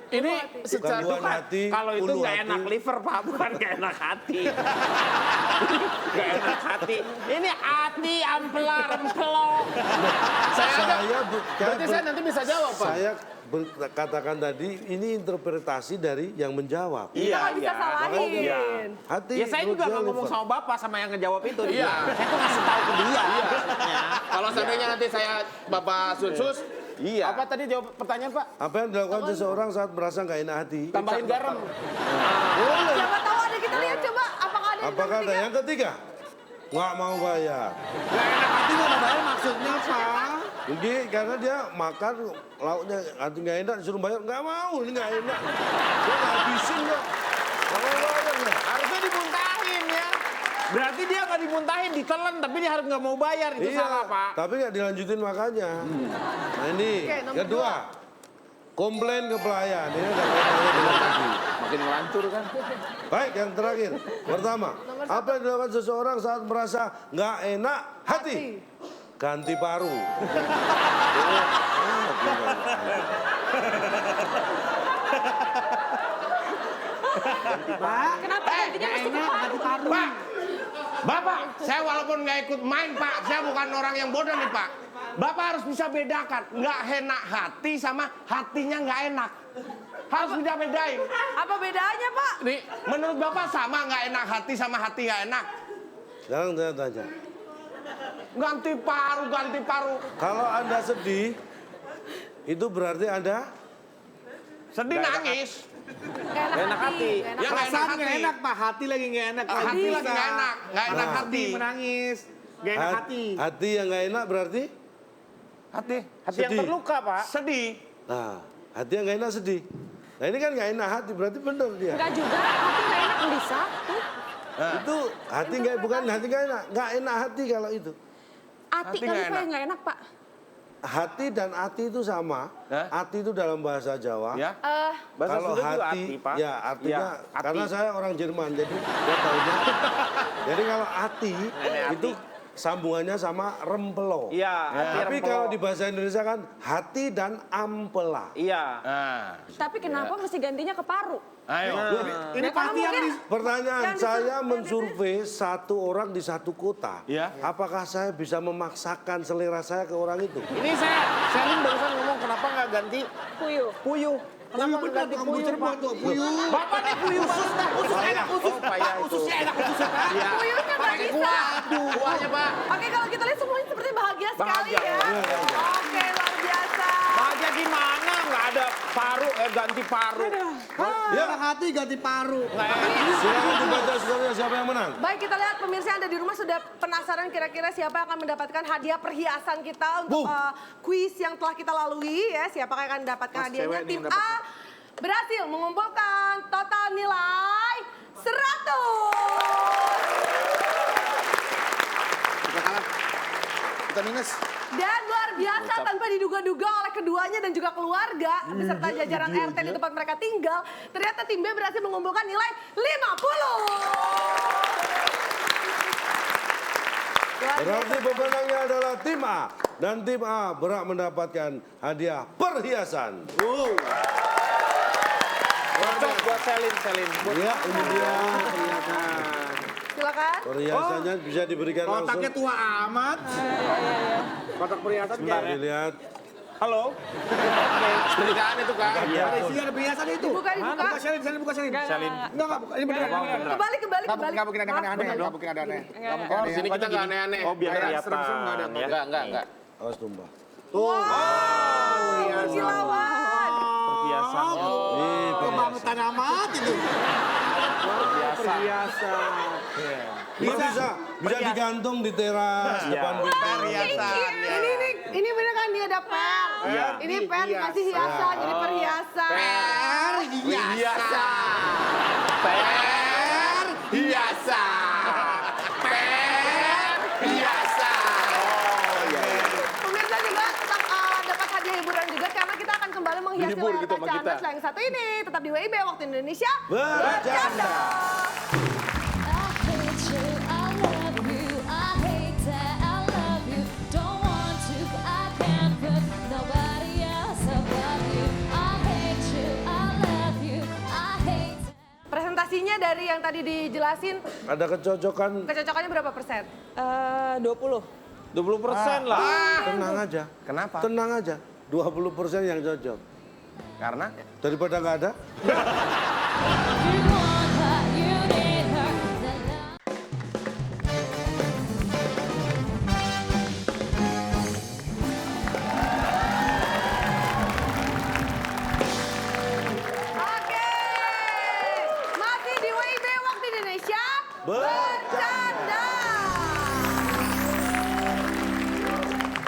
Ini secara Gangguan hati, Kalau itu ulu nggak hati. enak liver Pak, bukan nggak enak hati. Nggak enak hati. Ini hati amplar empelok. Berarti saya nanti bisa jawab Pak. Saya katakan tadi ini interpretasi dari yang menjawab. Kita nggak bisa salahin. Iya. Hati. Ya saya juga menurut dia nggak ngomong liver. sama bapak sama yang ngejawab itu. Iya. Saya tuh ngasih tahu ke dia. Kalau seandainya nanti saya Bapak Sunsus, Iya. Apa tadi jawab pertanyaan, Pak? Apa yang dilakukan seseorang saat merasa nggak enak hati? Tambahin garam. Siapa tahu ada, kita lihat coba apakah ada Apakah ada yang ketiga? Nggak mau bayar. Nggak enak hati nggak mau bayar maksudnya apa? Mungkin karena dia makan lauknya hati nggak enak disuruh bayar nggak mau, ini nggak enak. Dia nggak habisin ya. Nggak mau bayar ya. Harusnya dimuntahin ya. Berarti dia nggak dimuntahin, ditelan, tapi dia harus nggak mau bayar. Itu salah, Pak. Tapi nggak dilanjutin makannya. Nah ini Oke, nomor kedua. Komplain ke pelayan. Ini ada kaitannya dengan tadi. Makin ngelantur kan. Baik, yang terakhir. Pertama, apa yang dilakukan seseorang saat merasa nggak enak hati? Ganti paru. Kenapa gantinya mesti ke paru? Pak, Bapak, saya walaupun nggak ikut main, Pak, saya bukan orang yang bodoh nih, Pak. Bapak harus bisa bedakan, nggak enak hati sama hatinya nggak enak. Harus bisa bedain. Apa bedanya, Pak? Nih, menurut Bapak sama nggak enak hati sama hati nggak enak? Sekarang saya tanya. Ganti paru, ganti paru. Kalau Anda sedih, itu berarti Anda Sedih nangis. Nggak enak hati. Ya nggak enak Perasaan nggak hati. enak, Pak. Hati lagi nggak enak. Hati lagi nggak enak, nggak enak hati. Sedih, menangis. Nggak enak hati. hati yang nggak enak berarti? Hati. Hati yang Sedih. terluka, Pak. Sedih. Nah, hati yang nggak enak sedih. Nah ini kan nggak enak hati, berarti benar dia. Enggak juga, hati nggak enak bisa. Tuh. Itu hati nggak, bukan hati nggak enak hati kalau itu. Hati Hati kan nggak apa yang nggak enak, Pak? Hati dan ati itu sama. Hah? Ati itu dalam bahasa Jawa. Ya. Bahasa Kalau Sunda juga hati, hati, Pak. ya artinya Ya, hati. karena saya orang Jerman, jadi saya tahunya. Jadi kalau hati itu sambungannya sama rempelo. Iya, hati Tapi rempelo. kalau di bahasa Indonesia kan hati dan ampela. Iya. Nah, Tapi kenapa mesti gantinya ke paru? ayo. Ini pasti yang di... Pertanyaan, Yang saya disuruh- mensurvei satu orang di satu kota. Ya. Apakah saya bisa memaksakan selera saya ke orang itu? Ini saya Selin barusan ngomong kenapa nggak ganti Puyuh. puyuh. Kenapa nggak ganti puyuh, Pak? Puyuh. Bapak nih puyuh usus dah. Usus enak, usus. Oh, Pak, ya itu. Ususnya enak, ususnya. Iya. Puyuhnya nggak bisa. Kuahnya, Pak. Oke, kalau kita lihat semuanya seperti bahagia sekali Bahagia, ya. iya. Oke, luar biasa. Bahagia gimana? Nggak ada paru, ganti paru. Ya. Enak hati ganti paru. Silakan dibaca skornya siapa yang menang. Baik, kita lihat pemirsa yang ada di rumah sudah penasaran kira-kira siapa yang akan mendapatkan hadiah perhiasan kita untuk kuis yang telah kita lalui ya. Siapa yang akan mendapatkan hadiahnya? cewek nih Tim yang dapat. A berhasil mengumpulkan total nilai 100. Kita kalah. Kita minus. Dan luar biasa tanpa diduga-duga oleh keduanya dan juga keluarga beserta jajaran RT di tempat mereka tinggal, ternyata tim B berhasil mengumpulkan nilai 50. Berarti pemenangnya adalah tim A. Dan tim A berhak mendapatkan hadiah perhiasan. Buat Selin. Ya, ini dia. Silakan. Perhiasannya bisa diberikan langsung. Kotaknya tua amat. Kotak perhiasan Sebentar dilihat. Halo. Setrikaan itu, Kak. Iya. Ada isinya ada perhiasan itu. Dibuka, dibuka. Buka Selin, Selin buka Selin. Selin. Enggak, buka. Ini beneran. Kembali. Nggak mungkin ada yang aneh-aneh. Nggak mungkin ada aneh. Nggak mungkin ada Di sini kita nggak aneh-aneh. Oh, biar Kayak kelihatan. serem-serem nggak ada. Enggak. Awas tumbah. Kunci lawan. Perhiasan. Nih, Kebangetan amat itu. Perhiasan. bisa digantung di teras depan pintu. Perhiasan. Ini bener kan dia ada per. Iya. Ini per dikasih hiasan jadi perhiasan. Pemirsa juga tetap dapat hadiah hiburan juga karena kita akan kembali menghiasi Dihibur layar gitu sama kaca kita. Anda yang satu ini. Tetap di WIB Waktu Indonesia Bercanda. I hate you, I love you, I hate that I love you. Don't want to, I can't put nobody else above you. I hate you, I love you, I hate that. Presentasinya dari yang tadi dijelasin, Ada kecocokan. kecocokannya berapa persen? 20. 20% lah. Tenang aja. Kenapa? Tenang aja. 20% yang cocok. Karena Daripada nggak ada. You want her, you need her. The love. Bercanda.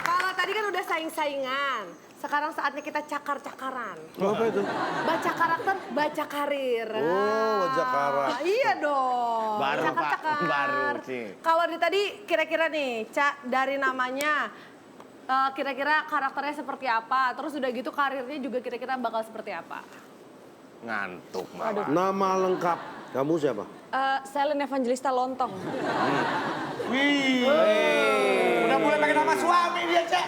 Kalau tadi kan udah saing-saingan. Sekarang saatnya kita cakar-cakaran. Apa itu? Baca karakter, baca karir. Oh, baca karakter. Iya dong. Baru, Pak. Cakar-cakar. Baru sih. Kalau di tadi kira-kira nih, Cak, dari namanya, kira-kira karakternya seperti apa? Terus udah gitu karirnya juga kira-kira bakal seperti apa? Ngantuk malah. Nama lengkap kamu siapa? Selen Evangelista Lontong. Udah mulai pakai nama suami dia, Cek.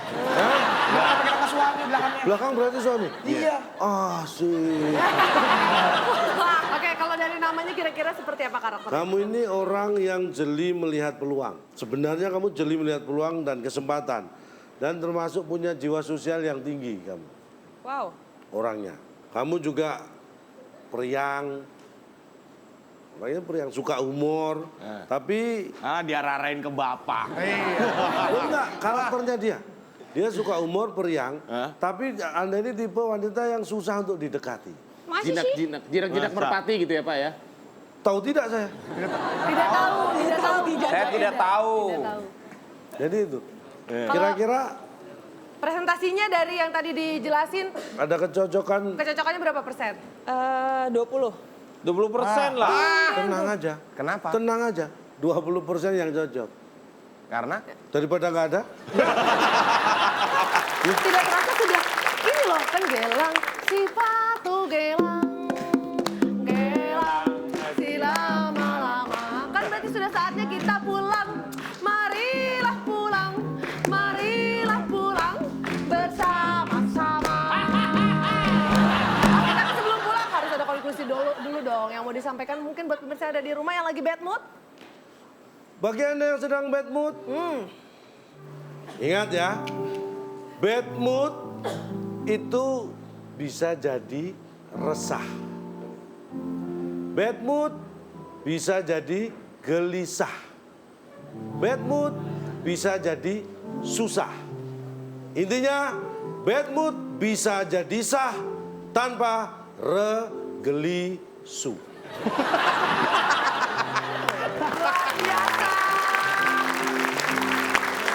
Udah pakai nama suami belakangnya. Belakang berarti suami? Iya. Asik. Oke, kalau dari namanya kira-kira seperti apa karakternya? Kamu ini orang yang jeli melihat peluang. Sebenarnya kamu jeli melihat peluang dan kesempatan. Dan termasuk punya jiwa sosial yang tinggi kamu. Wow. Orangnya. Kamu juga periang. Orangnya periang, suka humor. Tapi Dia rarain ke bapak. oh enggak, karakternya dia. Dia suka humor, periang. Tapi Anda ini tipe wanita yang susah untuk didekati. Masih sih? Jinak-jinak merpati gitu ya Pak ya? Tahu tidak saya? Tidak tahu, tidak tahu. Saya tidak tahu. Tidak tahu. Jadi itu. Kira-kira Presentasinya dari yang tadi dijelasin, ada kecocokan. kecocokannya berapa persen? 20. 20% lah. Tenang aja. Kenapa? Tenang aja. 20% yang cocok. Karena Daripada nggak ada. Tidak terasa sudah, ini loh kan gelang, sifatu gelang, gelang, si lama-lama. Kan berarti sudah saatnya kita pulang, marilah pulang, marilah pulang bersama-sama. Oke, tapi sebelum pulang harus ada konklusi dulu dong yang mau disampaikan mungkin buat pemirsa ada di rumah yang lagi bad mood. Bagi Anda yang sedang bad mood, ingat ya, bad mood itu bisa jadi resah. Bad mood bisa jadi gelisah. Bad mood bisa jadi susah. Intinya, bad mood bisa jadi sah tanpa regelisu.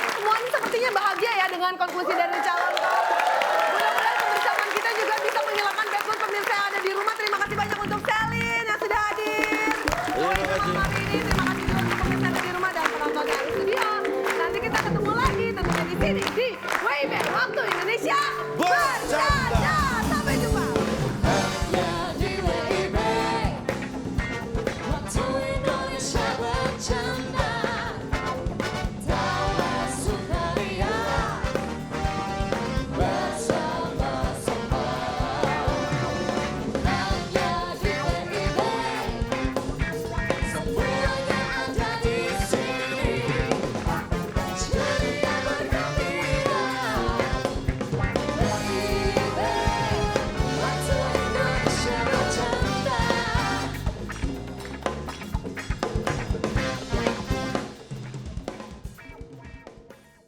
Semuanya sepertinya bahagia ya dengan konklusi dari calon. Mudah-mudahan kebersamaan kita juga bisa menghilangkan bad mood pemirsa yang ada di rumah. Terima kasih banyak untuk Selin yang sudah hadir. Terima kasih.